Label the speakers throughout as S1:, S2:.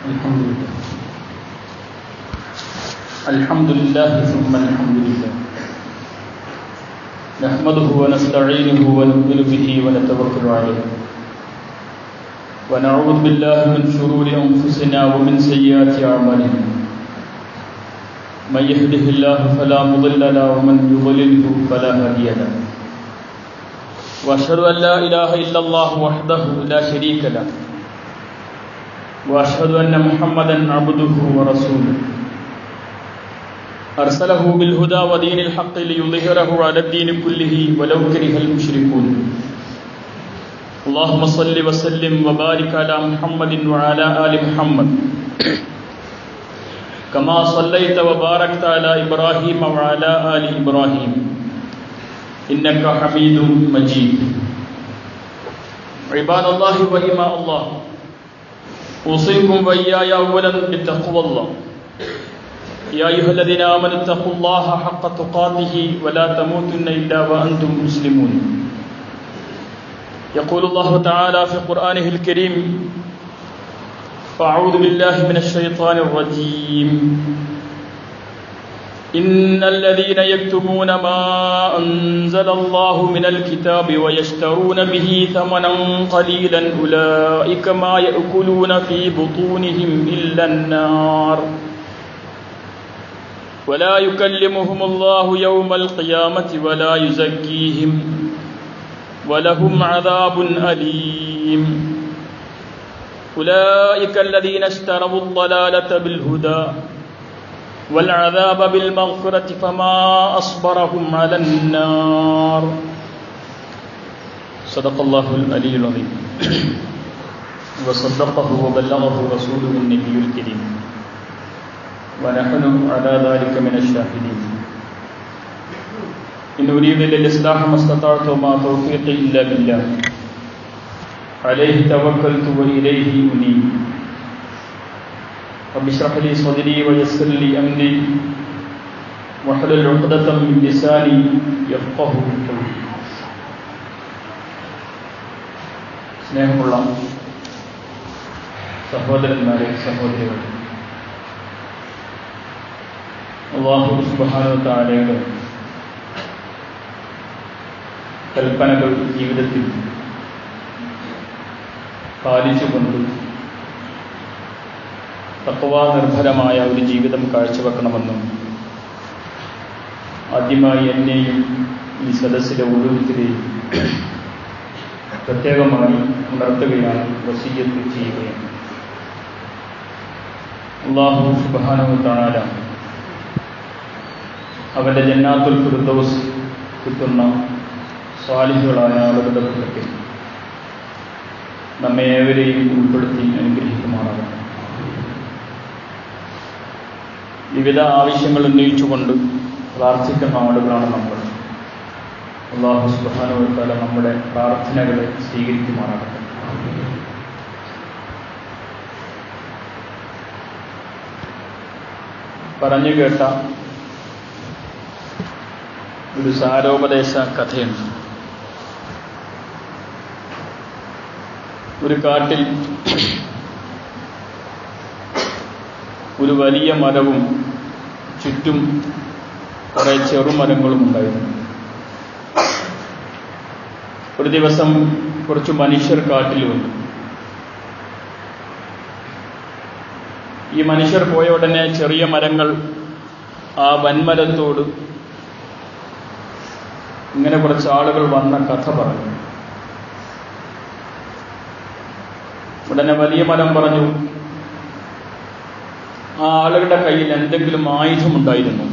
S1: Alhamdulillah thumma alhamdulillah nahmaduhu wa nasta'inuhu wa nu'minu bihi wa natawakkalu alayhi wa na'udhu billahi min shururi anfusina wa min sayyiati a'malina man yahdihillahu fala mudilla lahu wa man yudlilhu fala hadiya lahu wa ashhadu an la ilaha illallah wahdahu la sharika lahu وأشهد أن محمدًا عبده ورسوله أرسله بالهدى ودين الحق ليظهره على الدين كله ولو كره المشركون اللهم صل وسلم وبارك على محمد وعلى آل محمد كما صليت وباركت على إبراهيم وعلى آل إبراهيم إنك حميد مجيد عباد الله وإماء الله أوصيكم وإياي أولا بتقوى الله يا أيها الذين آمنوا اتقوا الله حق تقاته ولا تموتن إلا وأنتم مسلمون يقول الله تعالى في قرآنه الكريم فأعوذ بالله من الشيطان الرجيم إن الذين يكتمون ما أنزل الله من الكتاب ويشترون به ثمنا قليلا أولئك ما يأكلون في بطونهم إلا النار ولا يكلمهم الله يوم القيامة ولا يزكيهم ولهم عذاب أليم أولئك الذين اشتروا الضلالة بالهدى والعذاب بالمغفرة فما أصبرهم على النار صدق الله العلي العظيم وصدقه وبلغه رسوله النبي الكريم ونحن على ذلك من الشاهدين إن أريد إلا الإصلاح ما استطعت وما توفيقي إلا بالله عليه توكلت وإليه أنيب رب اشرح لي صدري ويسر لي أمري واحلل عقدة من لساني يفقهوا قولي. സ്നേഹമുള്ള സഹോദരന്മാരെ, സഹോദരികളെ, അല്ലാഹു സുബ്ഹാനഹു വ തആലയുടെ കൽപ്പനകൾ ജീവിതത്തിൽ പാലിച്ചുകൊണ്ട് തഖ്വ നിർഭരമായ ഒരു ജീവിതം കാഴ്ചവെക്കണമെന്നും ആദ്യമായി എന്നെയും ഈ സദസ്സിലെ ഓരോരുത്തരെയും പ്രത്യേകമായി ഉണർത്തുകയാണ്, വസിയ്യത്ത് ചെയ്യുകയാണ്. അല്ലാഹു സുബ്ഹാനഹു വ തആല അവൻ്റെ ജന്നാത്തുൽ ഫിർദൗസ് കിട്ടുന്ന സ്വാലിഹുകളായ ആളുകളുടെ കൂട്ടത്തിൽ നമ്മെ ഏവരെയും ഉൾപ്പെടുത്തി അനുഗ്രഹിക്കുമാറാകട്ടെ. വിവിധ ആവശ്യങ്ങൾ ഉന്നയിച്ചുകൊണ്ട് പ്രാർത്ഥിക്കുന്ന ആളുകളാണ് നമ്മൾ. അല്ലാഹു സുബ്ഹാനഹു വ തആല നമ്മുടെ പ്രാർത്ഥനകളെ സ്വീകരിക്കുമാറാകട്ടെ. പറഞ്ഞു കേട്ട ഒരു സാരോപദേശ കഥയുണ്ട്. ഒരു കാട്ടിൽ ഒരു വലിയ മരവും ചുറ്റും കുറേ ചെറുമരങ്ങളും ഉണ്ടായിരുന്നു. ഒരു ദിവസം കുറച്ച് മനുഷ്യർ കാട്ടിൽ വന്നു. ഈ മനുഷ്യർ പോയ ഉടനെ ചെറിയ മരങ്ങൾ ആ വൻമരത്തോട് ഇങ്ങനെ കുറച്ച് ആളുകൾ വന്ന കഥ പറഞ്ഞു. ഉടനെ വലിയ മരം പറഞ്ഞു, ആ ആളുകളുടെ കയ്യിൽ എന്തെങ്കിലും ആയുധമുണ്ടായിരുന്നു?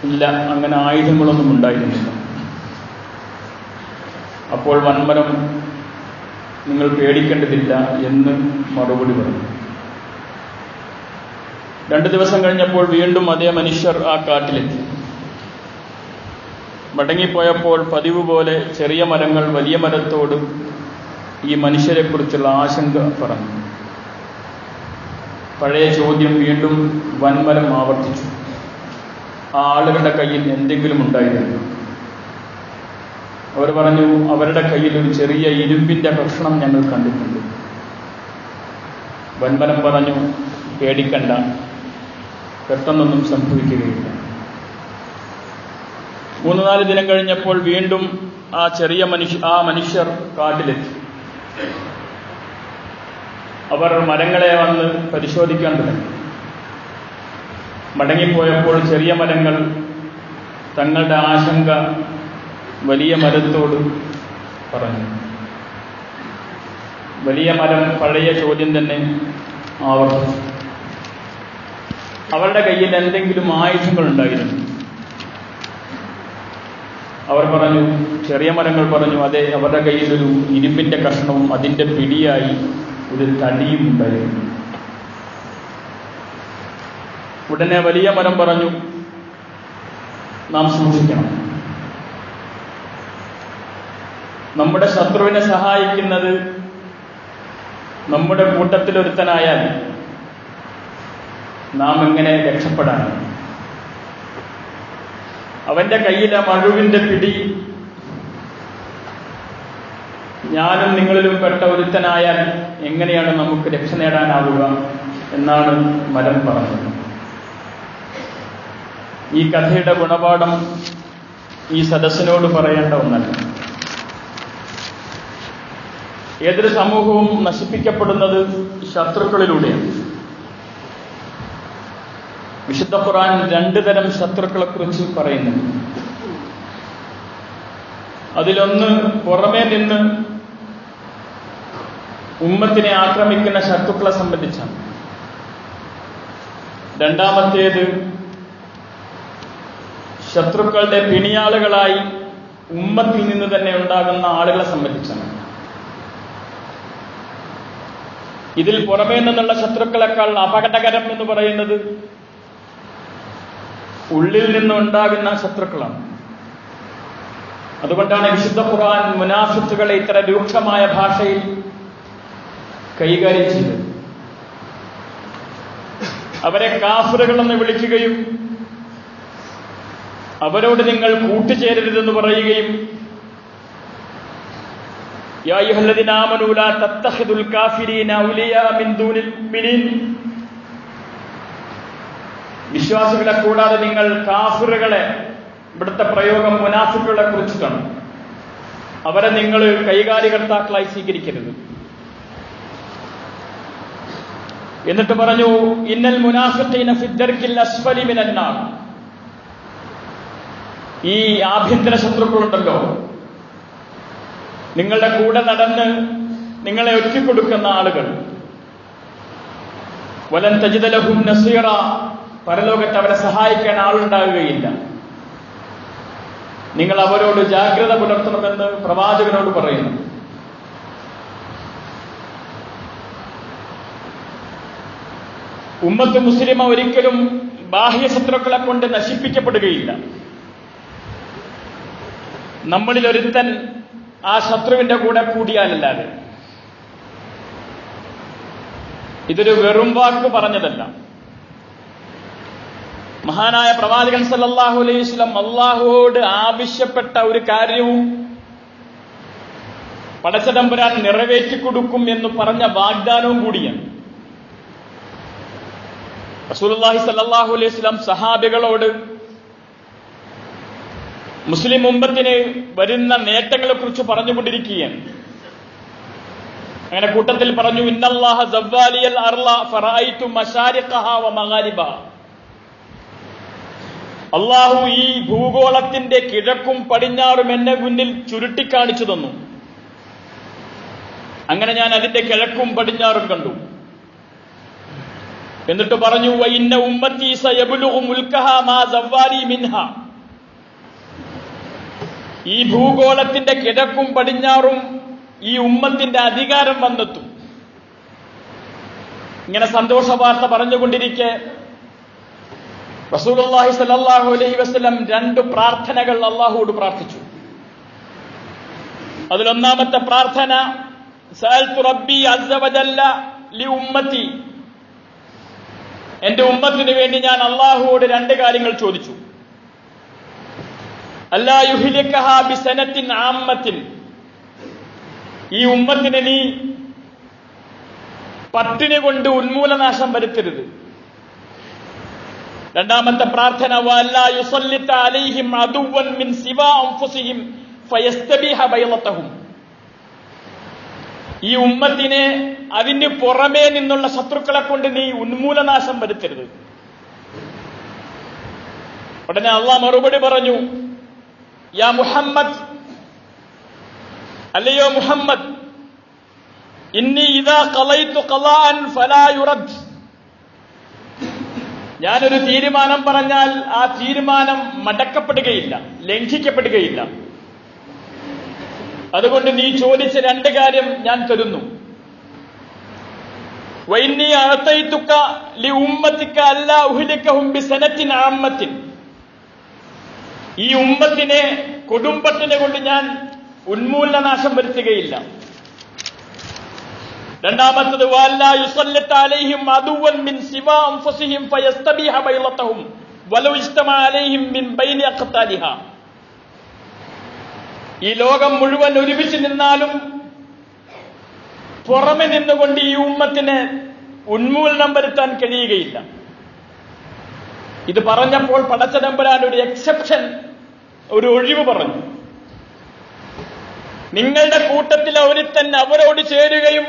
S1: ഇല്ല, അങ്ങനെ ആയുധങ്ങളൊന്നും ഉണ്ടായിരുന്നില്ല. അപ്പോൾ വൻമരം, നിങ്ങൾ പേടിക്കേണ്ടതില്ല എന്ന് മറുപടി പറഞ്ഞു. 2 ദിവസം കഴിഞ്ഞപ്പോൾ വീണ്ടും അതേ മനുഷ്യർ ആ കാട്ടിലെത്തി. മടങ്ങിപ്പോയപ്പോൾ പതിവ് പോലെ ചെറിയ മരങ്ങൾ വലിയ മരത്തോട് ഈ മനുഷ്യരെക്കുറിച്ചുള്ള ആശങ്ക പറഞ്ഞു. പഴയ ചോദ്യം വീണ്ടും വൻമരം ആവർത്തിച്ചു, ആ ആളുകളുടെ കയ്യിൽ എന്തെങ്കിലും ഉണ്ടായിരുന്നു? അവർ പറഞ്ഞു, അവരുടെ കയ്യിൽ ഒരു ചെറിയ ഇരുമ്പിൻ്റെ കഷ്ണം ഞങ്ങൾ കണ്ടിട്ടുണ്ട്. വൻമരം പറഞ്ഞു, പേടിക്കണ്ട, പെട്ടെന്നൊന്നും സംഭവിക്കുകയില്ല. 3-4 ദിനം കഴിഞ്ഞപ്പോൾ വീണ്ടും ആ മനുഷ്യർ കാട്ടിലെത്തി. അവർ മരങ്ങളെ വന്ന് പരിശോധിക്കാൻ തുടങ്ങി. മടങ്ങിപ്പോയപ്പോൾ ചെറിയ മരങ്ങൾ തങ്ങളുടെ ആശങ്ക വലിയ മരത്തോട് പറഞ്ഞു. വലിയ മരം പഴയ ചോദ്യം തന്നെ ആവർത്തിച്ചു. അവരുടെ കയ്യിൽ എന്തെങ്കിലും ആയുധങ്ങളുണ്ടായിരുന്നു? അവർ പറഞ്ഞു, ചെറിയ മരങ്ങൾ പറഞ്ഞു, അതെ, അവരുടെ കയ്യിൽ ഒരു ഇരുമ്പിന്റെ കഷ്ണവും അതിന്റെ പിടിയായി ഒരു തടിയും ഉണ്ടായിരുന്നു. ഉടനെ വലിയ മരം പറഞ്ഞു, നാം സൂക്ഷിക്കണം. നമ്മുടെ ശത്രുവിനെ സഹായിക്കുന്നത് നമ്മുടെ കൂട്ടത്തിലൊരുത്തനായാൽ നാം എങ്ങനെ രക്ഷപ്പെടാനാണ്? അവന്റെ കയ്യിലെ മഴുവിന്റെ പിടി ഞാനും നിങ്ങളിലും പെട്ട ഒരുത്തനായാൽ എങ്ങനെയാണ് നമുക്ക് രക്ഷ നേടാനാവുക എന്നാണ് മരം പറഞ്ഞത്. ഈ കഥയുടെ ഗുണപാഠം ഈ സദസ്സിനോട് പറയേണ്ട ഒന്നല്ല. ഏതൊരു സമൂഹവും നശിപ്പിക്കപ്പെടുന്നത് ശത്രുക്കളിലൂടെയാണ്. വിശുദ്ധ ഖുർആൻ 2 തരം ശത്രുക്കളെ കുറിച്ച് പറയുന്നുണ്ട്. അതിലൊന്ന് പുറമേ നിന്ന് ഉമ്മത്തിനെ ആക്രമിക്കുന്ന ശത്രുക്കളെ സംബന്ധിച്ചാണ്. രണ്ടാമത്തേത് ശത്രുക്കളുടെ പിണിയാളുകളായി ഉമ്മത്തിൽ നിന്ന് തന്നെ ഉണ്ടാകുന്ന ആളുകളെ സംബന്ധിച്ചാണ്. ഇതിൽ പുറമേ നിന്നുള്ള ശത്രുക്കളെക്കാൾ അപകടകരം എന്ന് പറയുന്നത് ഉള്ളിൽ നിന്നുണ്ടാകുന്ന ശത്രുക്കളാണ്. അതുകൊണ്ടാണ് വിശുദ്ധ ഖുർആൻ മുനാഫിക്കുകളെ ഇത്ര രൂക്ഷമായ ഭാഷയിൽ കൈകാര്യം ചെയ്തത്. അവരെ കാഫിറുകളെന്ന് വിളിക്കുകയും അവരോട് നിങ്ങൾ കൂട്ടുചേരരുതെന്ന് പറയുകയും യാ അയ്യുഹല്ലദീന ആമനൂ ലാ തത്തഖിദുൽ കാഫിരീന ഔലിയാ മിൻ ദൂനിൽ മുഅ്മിനീൻ, വിശ്വാസികളെ കൂടാതെ നിങ്ങൾ കാഫിറുകളെ, ഇവിടുത്തെ പ്രയോഗം മുനാഫിക്കുകളെ കുറിച്ചിട്ടാണ്, അവരെ നിങ്ങൾ കൈകാര്യകർത്താക്കളായി സ്വീകരിക്കരുത്. എന്നിട്ട് പറഞ്ഞു, ഇന്നൽ മുനാഫിഖീന ഫിദ്ദർക്കിൽ അസ്ഫലി മിനന്നാർ. ഈ ആഭ്യന്തര ശത്രുക്കളുണ്ടല്ലോ, നിങ്ങളുടെ കൂടെ നടന്ന് നിങ്ങളെ ഒറ്റിക്കൊടുക്കുന്ന ആളുകൾ, വലൻ തജിദ ലഹും നസീറ, പരലോകത്ത് അവരെ സഹായിക്കാൻ ആളുണ്ടാകുകയില്ല. നിങ്ങൾ അവരോട് ജാഗ്രത പുലർത്തണമെന്ന് പ്രവാചകനോട് പറയുന്നു. ഉമ്മത്ത് മുസ്ലിമ ഒരിക്കലും ബാഹ്യ ശത്രുക്കളെ കൊണ്ട് നശിപ്പിക്കപ്പെടുകയില്ല. നമ്മളിൽ ഒരുത്തൻ ആ ശത്രുവിന്റെ കൂടെ കൂടിയാലല്ലാതെ. ഇതൊരു വെറും വാക്ക് പറഞ്ഞതല്ല. മഹാനായ പ്രവാചകൻ സല്ലല്ലാഹു അലൈഹി വസല്ലം അല്ലാഹുവോട് ആവശ്യപ്പെട്ട ഒരു കാര്യവും പടച്ചതമ്പുരാൻ നിറവേറ്റിക്കൊടുക്കും എന്ന് പറഞ്ഞ വാഗ്ദാനവും കൂടിയാണ്. റസൂലുള്ളാഹി സല്ലല്ലാഹു അലൈഹി വസല്ലം സഹാബികളോട് മുസ്ലിം ഉമ്മത്തിന് വരുന്ന നേട്ടങ്ങളെ കുറിച്ച് പറഞ്ഞുകൊണ്ടിരിക്കുകയാണ്. അങ്ങനെ കൂട്ടത്തിൽ പറഞ്ഞു, ഇന്നല്ലാഹ സവ്വാലിയൽ അർള ഫറഅയ്തു മശാരിഖഹാ വ മഗാരിബഹാ. അല്ലാഹു ഈ ഭൂഗോളത്തിന്റെ കിഴക്കും പടിഞ്ഞാറും എന്നെ മുന്നിൽ ചുരുട്ടിക്കാണിച്ചു തന്നു. അങ്ങനെ ഞാൻ അതിന്റെ കിഴക്കും പടിഞ്ഞാറും കണ്ടു. എന്നിട്ട് പറഞ്ഞു, വഇന്ന ഉമ്മത്തി സയബ്ലുഗു മുൽകഹാ മാ സവ്വാലി മിൻഹാ. ഈ ഭൂഗോളത്തിന്റെ കിഴക്കും പടിഞ്ഞാറും ഈ ഉമ്മത്തിന്റെ അധികാരം വന്നെത്തും. ഇങ്ങനെ സന്തോഷ വാർത്ത പറഞ്ഞുകൊണ്ടിരിക്കെ റസൂലുള്ളാഹി സ്വല്ലല്ലാഹു അലൈഹി വസല്ലം 2 പ്രാർത്ഥനകൾ അല്ലാഹുവോട് പ്രാർത്ഥിച്ചു. അതിലൊന്നാമത്തെ പ്രാർത്ഥന, സഅൽതു റബ്ബി അസ്സ വജല്ല ലി ഉമ്മത്തി. എന്റെ ഉമ്മത്തിന് വേണ്ടി ഞാൻ അല്ലാഹുവോട് 2 കാര്യങ്ങൾ ചോദിച്ചു. അല്ലാ യുഹ്ലികഹാ ബിസനത്തിൻ ആമ്മത്തിൻ. ഈ ഉമ്മത്തിനെ നീ പട്ടിണി കൊണ്ട് ഉന്മൂലനാശം വരുത്തരുത്. രണ്ടാമത്തെ പ്രാർത്ഥന വഅല്ലാ യുസല്ലിത അലൈഹിം അദുവൻ മിൻ സിവാ അൻഫുസിഹിം ഫയസ്തബിഹ ബൈളതഹും. ഈ ഉമ്മത്തിനെ അതിന് പുറമേ നിന്നുള്ള ശത്രുക്കളെ കൊണ്ട് നീ ഉന്മൂലനാശം വരുത്തരുത്. ഉടനെ അള്ളാഹ് മറുപടി പറഞ്ഞു, യാ മുഹമ്മദ്, അല്ലയോ മുഹമ്മദ്, ഇന്നി ഇദാ ഖളൈതു ഖളാഅൻ ഫലാ യുറദ്. ഞാനൊരു തീരുമാനം പറഞ്ഞാൽ ആ തീരുമാനം മടക്കപ്പെടുകയില്ല, ലംഘിക്കപ്പെടുകയില്ല. അതുകൊണ്ട് നീ ചോദിച്ച 2 കാര്യം ഞാൻ തരുന്നു. വഇന്നി അഅതൈതുക ലിഉമ്മതിക അല്ലാ ഉഹ്ലികഹും ബിസനത്തിൻ ആമ്മത്തിൻ. ഈ ഉമ്മത്തിനെ കൊടുമ്പട്ടിനെ കൊണ്ട് ഞാൻ ഉന്മൂലനാശം വരുത്തുകയില്ല. രണ്ടാമത്തത് വഅല്ലാ യുസല്ലിത അലൈഹിം അദുവൻ മിൻ സിവാ അൻഫുസിഹിം ഫയസ്തബിഹ ബൈളതഹും വലൗ ഇസ്തമഅ അലൈഹിം മിൻ ബൈനി അഖ്താലിഹാ. ഈ ലോകം മുഴുവൻ ഒരുമിച്ച് നിന്നാലും പുറമെ നിന്നുകൊണ്ട് ഈ ഉമ്മത്തിന് ഉന്മൂലനം വരുത്താൻ കഴിയുകയില്ല. ഇത് പറഞ്ഞപ്പോൾ പടച്ചതമ്പുരാൻ ഒരു എക്സെപ്ഷൻ, ഒരു ഒഴിവ് പറഞ്ഞു. നിങ്ങളുടെ കൂട്ടത്തിൽ ഒരുത്തൻ അവരോട് ചേരുകയും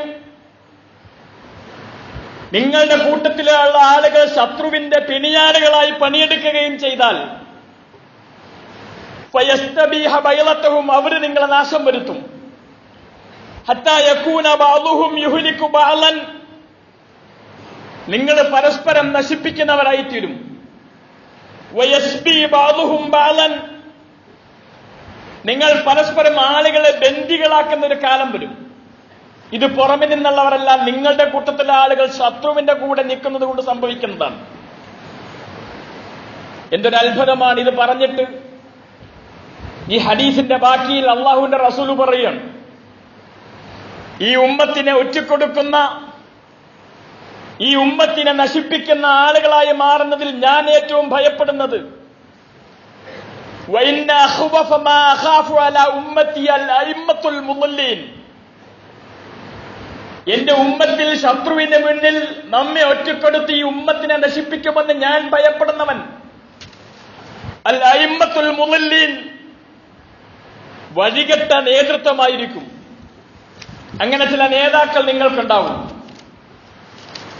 S1: നിങ്ങളുടെ കൂട്ടത്തിലുള്ള ആളുകൾ ശത്രുവിന്റെ പിണിയാളുകളായി പണിയെടുക്കുകയും ചെയ്താൽ ഫയസ്തബീഹ ബൈളതഹും, അവര് നിങ്ങളെ നാശം വരുത്തും. ഹത്താ യകൂന ബഅദുഹും യുഹ്ലികു ബഅലൻ, നിങ്ങൾ പരസ്പരം നശിപ്പിക്കുന്നവരായിത്തീരും. വയസ്ബി ബഅദുഹും ബഅലൻ, നിങ്ങൾ പരസ്പരം ആളുകളെ ബന്ദികളാക്കുന്ന ഒരു കാലം വരും. ഇത് പുറമെ നിന്നുള്ളവരല്ല, നിങ്ങളുടെ കൂട്ടത്തിലെ ആളുകൾ ശത്രുവിന്റെ കൂടെ നിൽക്കുന്നത് കൊണ്ട് സംഭവിക്കുന്നതാണ്. എന്തൊരു അത്ഭുതമാണ് ഇത് പറഞ്ഞിട്ട് ഈ ഹദീസിന്റെ ബാക്കിയിൽ അള്ളാഹുവിന്റെ റസൂല് പറയുകയാണ്, ഈ ഉമ്മത്തിനെ ഒറ്റിക്കൊടുക്കുന്ന, ഈ ഉമ്മത്തിനെ നശിപ്പിക്കുന്ന ആളുകളായി മാറുന്നതിൽ ഞാൻ ഏറ്റവും ഭയപ്പെടുന്നത് വഇന്ന അഖ്വഫ മാ അഖാഫു അലാ ഉമ്മത്തി അൽ അഇമ്മത്തുൽ മുളല്ലീൻ. എന്റെ ഉമ്മത്തിൽ ശത്രുവിന്റെ മുന്നിൽ നമ്മെ ഒറ്റക്കൊടുത്ത് ഈ ഉമ്മത്തിനെ നശിപ്പിക്കുമെന്ന് ഞാൻ ഭയപ്പെടുന്നവൻ അൽ അഇമ്മത്തുൽ മുളല്ലീൻ, വഴികെട്ട നേതൃത്വമായിരിക്കും. അങ്ങനെ ചില നേതാക്കൾ നിങ്ങൾക്കുണ്ടാവും.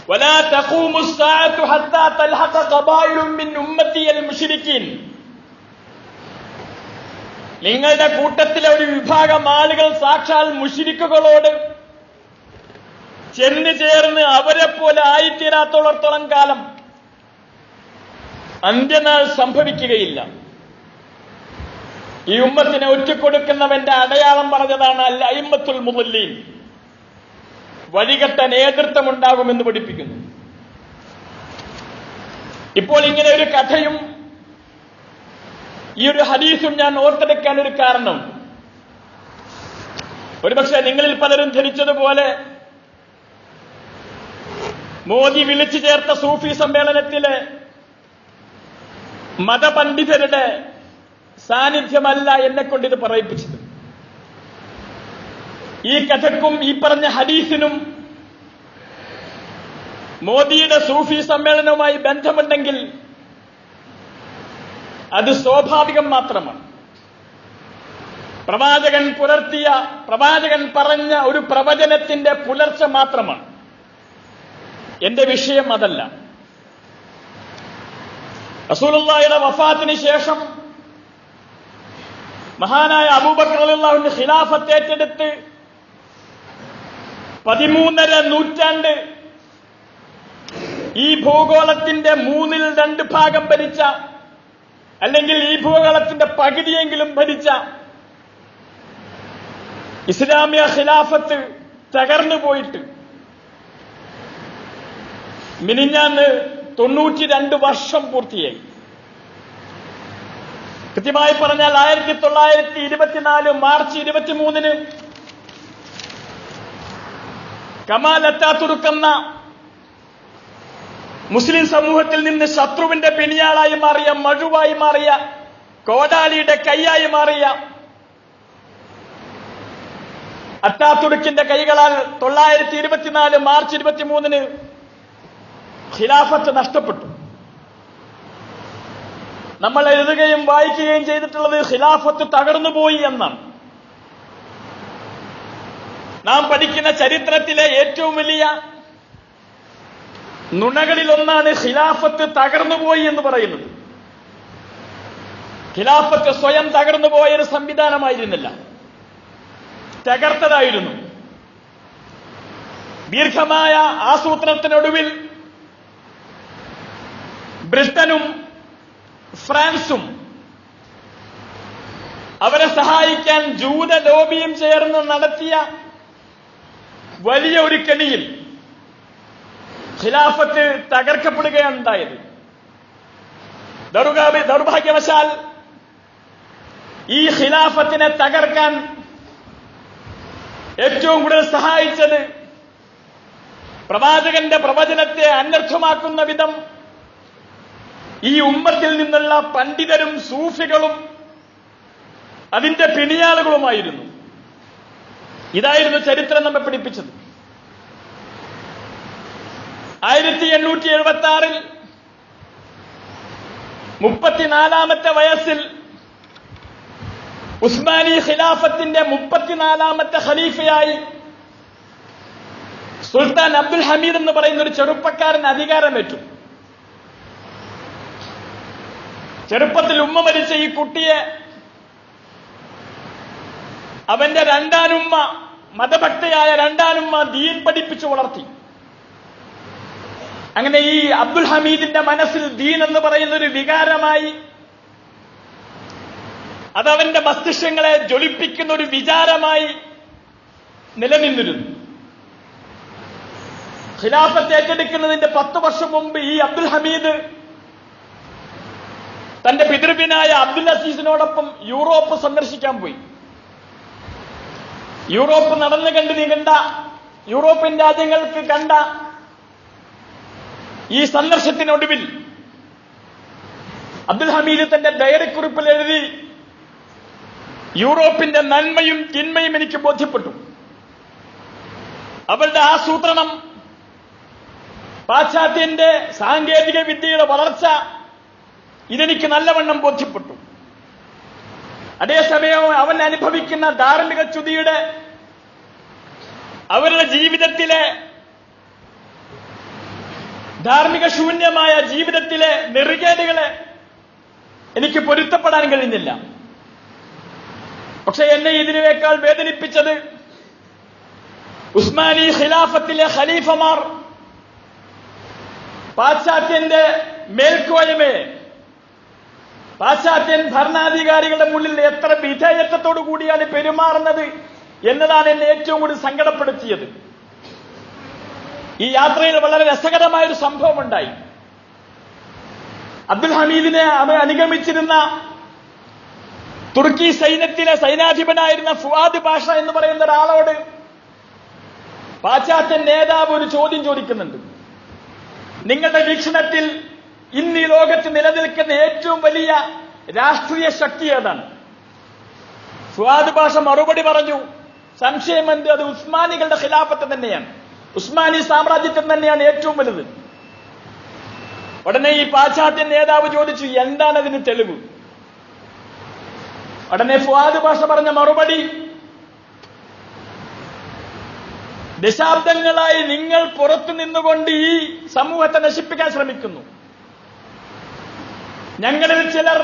S1: വലാ തഖൂമു സ്സാഅതു ഹത്താ തൽഹഖ ഖബായിലുൻ മിൻ ഉമ്മത്തി അൽ മുശ്രിക്കീൻ. നിങ്ങളുടെ കൂട്ടത്തിലെ ഒരു വിഭാഗം ആളുകൾ സാക്ഷാൽ മുശ്രിക്കുകളോട് ചെന്ന് ചേർന്ന് അവരെ പോലെ ആയിത്തീരാത്തോളത്തോളം കാലം അന്ത്യനാൾ സംഭവിക്കുകയില്ല. ഈ ഉമ്മത്തിനെ ഒറ്റിക്കൊടുക്കുന്നവന്റെ അടയാളം പറഞ്ഞതാണ് അൽ അഇമ്മത്തുൽ മുളല്ലീൻ, വഴികെട്ട നേതൃത്വമുണ്ടാകുമെന്ന് പഠിപ്പിക്കുന്നു. ഇപ്പോൾ ഇങ്ങനെ ഒരു കഥയും ഈ ഒരു ഹദീസും ഞാൻ ഓർത്തെടുക്കാൻ ഒരു കാരണം, ഒരുപക്ഷെ നിങ്ങളിൽ പലരും ധരിച്ചതുപോലെ മോദി വിളിച്ചു ചേർത്ത സൂഫി സമ്മേളനത്തിലെ മതപണ്ഡിതരുടെ സാന്നിധ്യമല്ല എന്നെക്കൊണ്ട് ഇത് പറയിപ്പിച്ചത്. ഈ കഥക്കും ഈ പറഞ്ഞ ഹദീസിനും മോദിയുടെ സൂഫി സമ്മേളനവുമായി ബന്ധമുണ്ടെങ്കിൽ അത് സ്വാഭാവികം മാത്രമാണ്. പ്രവാചകൻ പറഞ്ഞ ഒരു പ്രവചനത്തിന്റെ പുലർച്ച മാത്രമാണ്. എന്റെ വിഷയം അതല്ല. റസൂലുള്ളാഹിയുടെ വഫാത്തിന് ശേഷം മഹാനായ അബൂബക്കർ റളിയല്ലാഹു അൻഹു ഖിലാഫത്ത് ഏറ്റെടുത്ത് 13.5 നൂറ്റാണ്ട് ഈ ഭൂഗോളത്തിന്റെ 2/3 ഭാഗം ഭരിച്ച, അല്ലെങ്കിൽ ഈ ഭൂഗോളത്തിന്റെ പകുതിയെങ്കിലും ഭരിച്ച ഇസ്ലാമിക ഖിലാഫത്ത് തകർന്നു പോയിട്ട് മിനിഞ്ഞാന്ന് 92 വർഷം പൂർത്തിയായി. കൃത്യമായി പറഞ്ഞാൽ 1924 മാർച്ച് 23-ന് കമാൽ അറ്റാതുർക്ക് എന്ന മുസ്ലിം സമൂഹത്തിൽ നിന്ന് ശത്രുവിന്റെ പിണിയാളായി മാറിയ, മഴുവായി മാറിയ, കോടാലിയുടെ കൈയായി മാറിയ അറ്റാതുർക്കിന്റെ കൈകളാൽ 924 മാർച്ച് 23 ഖിലാഫത്ത് നഷ്ടപ്പെട്ടു. നമ്മൾ എഴുതുകയും വായിക്കുകയും ചെയ്തിട്ടുള്ളത് ഖിലാഫത്ത് തകർന്നുപോയി എന്നാണ്. നാം പഠിക്കുന്ന ചരിത്രത്തിലെ ഏറ്റവും വലിയ നുണകളിലൊന്നാണ് ഖിലാഫത്ത് തകർന്നുപോയി എന്ന് പറയുന്നത്. ഖിലാഫത്ത് സ്വയം തകർന്നുപോയൊരു സംവിധാനമായിരുന്നില്ല, തകർത്തതായിരുന്നു. ദീർഘമായ ആസൂത്രണത്തിനൊടുവിൽ ബ്രിട്ടനും ഫ്രാൻസും അവരെ സഹായിക്കാൻ ജൂത ലോബിയും ചേർന്ന് നടത്തിയ വലിയ ഒരു കെണിയിൽ ഖിലാഫത്ത് തകർക്കപ്പെടുകയാണ് ഉണ്ടായത്. ദൗർഭാഗ്യവശാൽ ഈ ഖിലാഫത്തിനെ തകർക്കാൻ ഏറ്റവും കൂടുതൽ സഹായിച്ചത് പ്രവാചകന്റെ പ്രവചനത്തെ അനർത്ഥമാക്കുന്ന വിധം ഈ ഉമ്മത്തിൽ നിന്നുള്ള പണ്ഡിതരും സൂഫികളും അതിന്റെ പിണിയാളുകളുമായിരുന്നു. ഇതായിരുന്നു ചരിത്രം നമ്മെ പഠിപ്പിച്ചത്. 1876 34-ാമത്തെ വയസ്സിൽ ഉസ്മാനി ഖിലാഫത്തിന്റെ 34-ാമത്തെ ഖലീഫയായി സുൽത്താൻ അബ്ദുൽ ഹമീദ് എന്ന് പറയുന്ന ഒരു ചെറുപ്പക്കാരൻ അധികാരമേറ്റു. ചെറുപ്പത്തിൽ ഉമ്മ മരിച്ച ഈ കുട്ടിയെ അവന്റെ രണ്ടാനുമ്മ, മതഭക്തയായ രണ്ടാനുമ്മ ദീൻ പഠിപ്പിച്ചു വളർത്തി. അങ്ങനെ ഈ അബ്ദുൽ ഹമീദിന്റെ മനസ്സിൽ ദീൻ എന്ന് പറയുന്ന ഒരു വികാരമായി, അതവന്റെ മസ്തിഷ്കങ്ങളെ ജ്വലിപ്പിക്കുന്ന ഒരു വിചാരമായി നിലനിന്നിരുന്നു. ഖിലാഫത്ത് ഏറ്റെടുക്കുന്നതിന്റെ 10 വർഷം മുമ്പ് ഈ അബ്ദുൽ ഹമീദ് തന്റെ പിതൃപിനായ അബ്ദുൽ അസീസിനോടൊപ്പം യൂറോപ്പ് സന്ദർശിക്കാൻ പോയി. യൂറോപ്പ് നടന്നു കണ്ട് നീണ്ട യൂറോപ്യൻ രാജ്യങ്ങൾക്ക് കണ്ട ഈ സന്ദർശനത്തിനൊടുവിൽ അബ്ദുൽ ഹമീദ് തന്റെ ഡയറിക്കുറിപ്പിൽ എഴുതി, യൂറോപ്പിന്റെ നന്മയും തിന്മയും എനിക്ക് ബോധ്യപ്പെട്ടു. അവരുടെ ആസൂത്രണം, പാശ്ചാത്യന്റെ സാങ്കേതിക വിദ്യയുടെ വളർച്ച, ഇതെനിക്ക് നല്ലവണ്ണം ബോധ്യപ്പെട്ടു. അതേസമയം അവൻ അനുഭവിക്കുന്ന ധാർമ്മിക ച്യുതിയുടെ, അവരുടെ ജീവിതത്തിലെ ധാർമ്മിക ശൂന്യമായ ജീവിതത്തിലെ നെറുകേടുകളെ എനിക്ക് പൊരുത്തപ്പെടാൻ കഴിഞ്ഞില്ല. പക്ഷെ എന്നെ ഇതിനേക്കാൾ വേദനിപ്പിച്ചത് ഉസ്മാനി ഖിലാഫത്തിലെ ഖലീഫമാർ പാശ്ചാത്യന്റെ മേൽക്കോയ്മയെ, പാശ്ചാത്യൻ ഭരണാധികാരികളുടെ മുന്നിൽ എത്ര വിധേയത്വത്തോടു കൂടിയാണ് പെരുമാറുന്നത് എന്നതാണ് എന്നെ ഏറ്റവും കൂടുതൽ സങ്കടപ്പെടുത്തിയത്. ഈ യാത്രയിൽ വളരെ രസകരമായൊരു സംഭവം ഉണ്ടായി. അബ്ദുൽ ഹമീദിനെ അനുഗമിച്ചിരുന്ന തുർക്കി സൈന്യത്തിലെ സൈനാധിപനായിരുന്ന ഫുആദ് പാഷ എന്ന് പറയുന്ന ഒരാളോട് പാശ്ചാത്യൻ നേതാവ് ഒരു ചോദ്യം ചോദിക്കുന്നുണ്ട്. നിങ്ങളുടെ വീക്ഷണത്തിൽ ഇന്ന് ഈ ലോകത്ത് നിലനിൽക്കുന്ന ഏറ്റവും വലിയ രാഷ്ട്രീയ ശക്തി ഏതാണ്? ഫുആദ് പാഷ മറുപടി പറഞ്ഞു, സംശയമെന്ത്, അത് ഉസ്മാനികളുടെ ഖിലാഫത്ത് തന്നെയാണ്, ഉസ്മാനി സാമ്രാജ്യത്വം തന്നെയാണ് ഏറ്റവും വലുത്. ഉടനെ ഈ പാശ്ചാത്യൻ നേതാവ് ചോദിച്ചു, എന്താണ് അതിന് തെളിവ്? ഉടനെ ഫുആദ് പാഷ പറഞ്ഞ മറുപടി, ദശാബ്ദങ്ങളായി നിങ്ങൾ പുറത്തു നിന്നുകൊണ്ട് ഈ സമൂഹത്തെ നശിപ്പിക്കാൻ ശ്രമിക്കുന്നു. ഞങ്ങളിൽ ചിലർ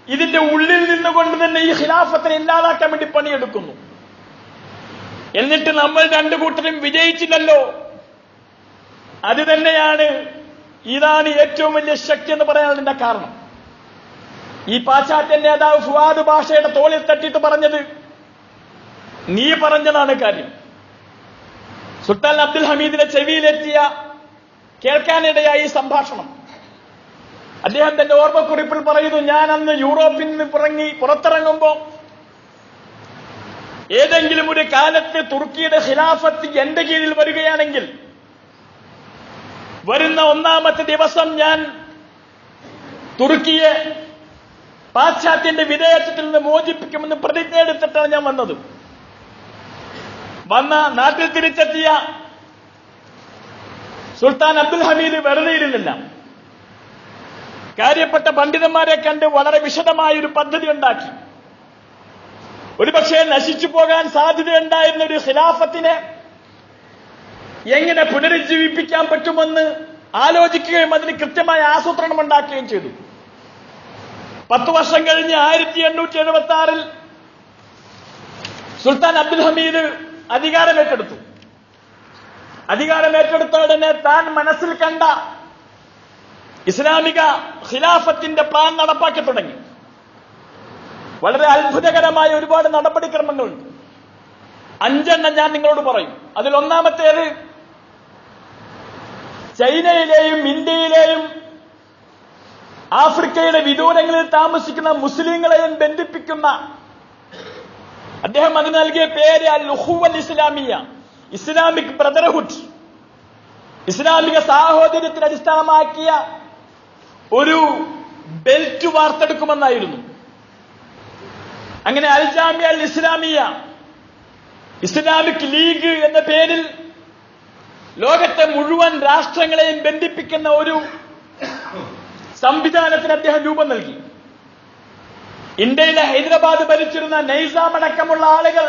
S1: ഇതിന്റെ ഉള്ളിൽ നിന്നുകൊണ്ട് തന്നെ ഈ ഖിലാഫത്തിനെ ഇല്ലാതാക്കാൻ വേണ്ടി പണിയെടുക്കുന്നു. എന്നിട്ട് നമ്മൾ രണ്ടു കൂട്ടരും വിജയിച്ചില്ലല്ലോ. അത് തന്നെയാണ്, ഇതാണ് ഏറ്റവും വലിയ ശക്തി എന്ന് പറയാനുള്ള കാരണം. ഈ പാശ്ചാത്യ നേതാവ് ഫുആദ് പാഷയുടെ തോളിൽ തട്ടിയിട്ട് പറഞ്ഞത്, നീ പറഞ്ഞതാണ് കാര്യം. സുൽത്താൻ അബ്ദുൽ ഹമീദിന്റെ ചെവിയിലെത്തിയ കേൾക്കാനിടയായി ഈ സംഭാഷണം. അദ്ദേഹം തന്റെ ഓർമ്മക്കുറിപ്പിൽ പറയുന്നു, ഞാൻ അന്ന് യൂറോപ്പിൽ നിന്ന് പുറത്തിറങ്ങുമ്പോ ഏതെങ്കിലും ഒരു കാലത്ത് തുർക്കിയുടെ ഖിലാഫത്ത് എന്റെ കീഴിൽ വരികയാണെങ്കിൽ വരുന്ന 1-ാമത്തെ ദിവസം ഞാൻ തുർക്കിയെ പാശ്ചാത്യന്റെ വിധേയത്വത്തിൽ നിന്ന് മോചിപ്പിക്കുമെന്ന് പ്രതിജ്ഞ എടുത്തിട്ടാണ് ഞാൻ വന്നത്. വന്ന നാട്ടിൽ തിരിച്ചെത്തിയ സുൽത്താൻ അബ്ദുൽ ഹമീദ് വെറുതെ ഇരുന്നില്ല. കാര്യപ്പെട്ട പണ്ഡിതന്മാരെ കണ്ട് വളരെ വിശദമായൊരു പദ്ധതി ഉണ്ടാക്കി. ഒരുപക്ഷെ നശിച്ചു പോകാൻ സാധ്യതയുണ്ടായിരുന്ന ഒരു ഖിലാഫത്തിനെ എങ്ങനെ പുനരുജ്ജീവിപ്പിക്കാൻ പറ്റുമെന്ന് ആലോചിക്കുകയും അതിന് കൃത്യമായ ആസൂത്രണം ഉണ്ടാക്കുകയും ചെയ്തു. 10 വർഷം കഴിഞ്ഞ് 1876 സുൽത്താൻ അബ്ദുൽ ഹമീദ് അധികാരമേറ്റെടുത്തു. അധികാരമേറ്റെടുത്ത ഉടനെ താൻ മനസ്സിൽ കണ്ട ഇസ്ലാമിക ഖിലാഫത്തിന്റെ പ്ലാൻ നടപ്പാക്കി തുടങ്ങി. വളരെ അത്ഭുതകരമായ ഒരുപാട് നടപടിക്രമങ്ങളുണ്ട്. 5 എണ്ണം ഞാൻ നിങ്ങളോട് പറയും. അതിൽ ഒന്നാമത്തേത് ചൈനയിലെയും ഇന്ത്യയിലെയും ആഫ്രിക്കയുടെ വിദൂരങ്ങളിൽ താമസിക്കുന്ന മുസ്ലിങ്ങളെയും ബന്ധിപ്പിക്കുന്ന, അദ്ദേഹം അതിന് നൽകിയ പേര് അൽ ഉഖുവൽ ഇസ്ലാമിയ, ഇസ്ലാമിക് ബ്രദർഹുഡ്, ഇസ്ലാമിക സാഹോദര്യത്തിന് അടിസ്ഥാനമാക്കിയ ഒരു ബെൽറ്റ് വാർത്തെടുക്കുമെന്നായിരുന്നു. അങ്ങനെ അൽ ജാമിയ അൽ ഇസ്ലാമിയ, ഇസ്ലാമിക് ലീഗ് എന്ന പേരിൽ ലോകത്തെ മുഴുവൻ രാഷ്ട്രങ്ങളെയും ബന്ധിപ്പിക്കുന്ന ഒരു സംവിധാനത്തിന് അദ്ദേഹം രൂപം നൽകി. ഇന്ത്യയിലെ ഹൈദരാബാദ് ഭരിച്ചിരുന്ന നൈസാം അടക്കമുള്ള ആളുകൾ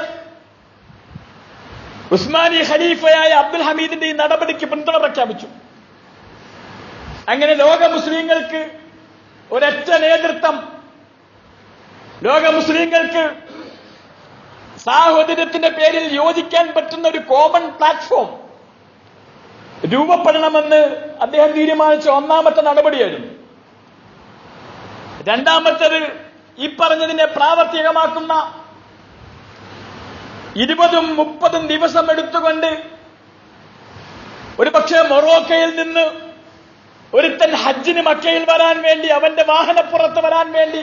S1: ഉസ്മാനി ഖലീഫയായ അബ്ദുൽ ഹമീദിന്റെ ഈ നടപടിക്ക് പിന്തുണ പ്രഖ്യാപിച്ചു. അങ്ങനെ ലോക മുസ്ലിങ്ങൾക്ക് ഒരൊറ്റ നേതൃത്വം, ലോക മുസ്ലിങ്ങൾക്ക് സാഹോദര്യത്തിന്റെ പേരിൽ യോജിക്കാൻ പറ്റുന്ന ഒരു കോമൺ പ്ലാറ്റ്ഫോം രൂപപ്പെടണമെന്ന് അദ്ദേഹം തീരുമാനിച്ച ഒന്നാമത്തെ നടപടിയായിരുന്നു. രണ്ടാമത്തേത് ഈ പറഞ്ഞതിനെ പ്രാവർത്തികമാക്കുന്ന 20-30 ദിവസം എടുത്തുകൊണ്ട് ഒരുപക്ഷെ മൊറോക്കയിൽ നിന്ന് ഒരുത്തൻ ഹജ്ജിന് മക്കയിൽ വരാൻ വേണ്ടി, അവന്റെ വാഹനപ്പുറത്ത് വരാൻ വേണ്ടി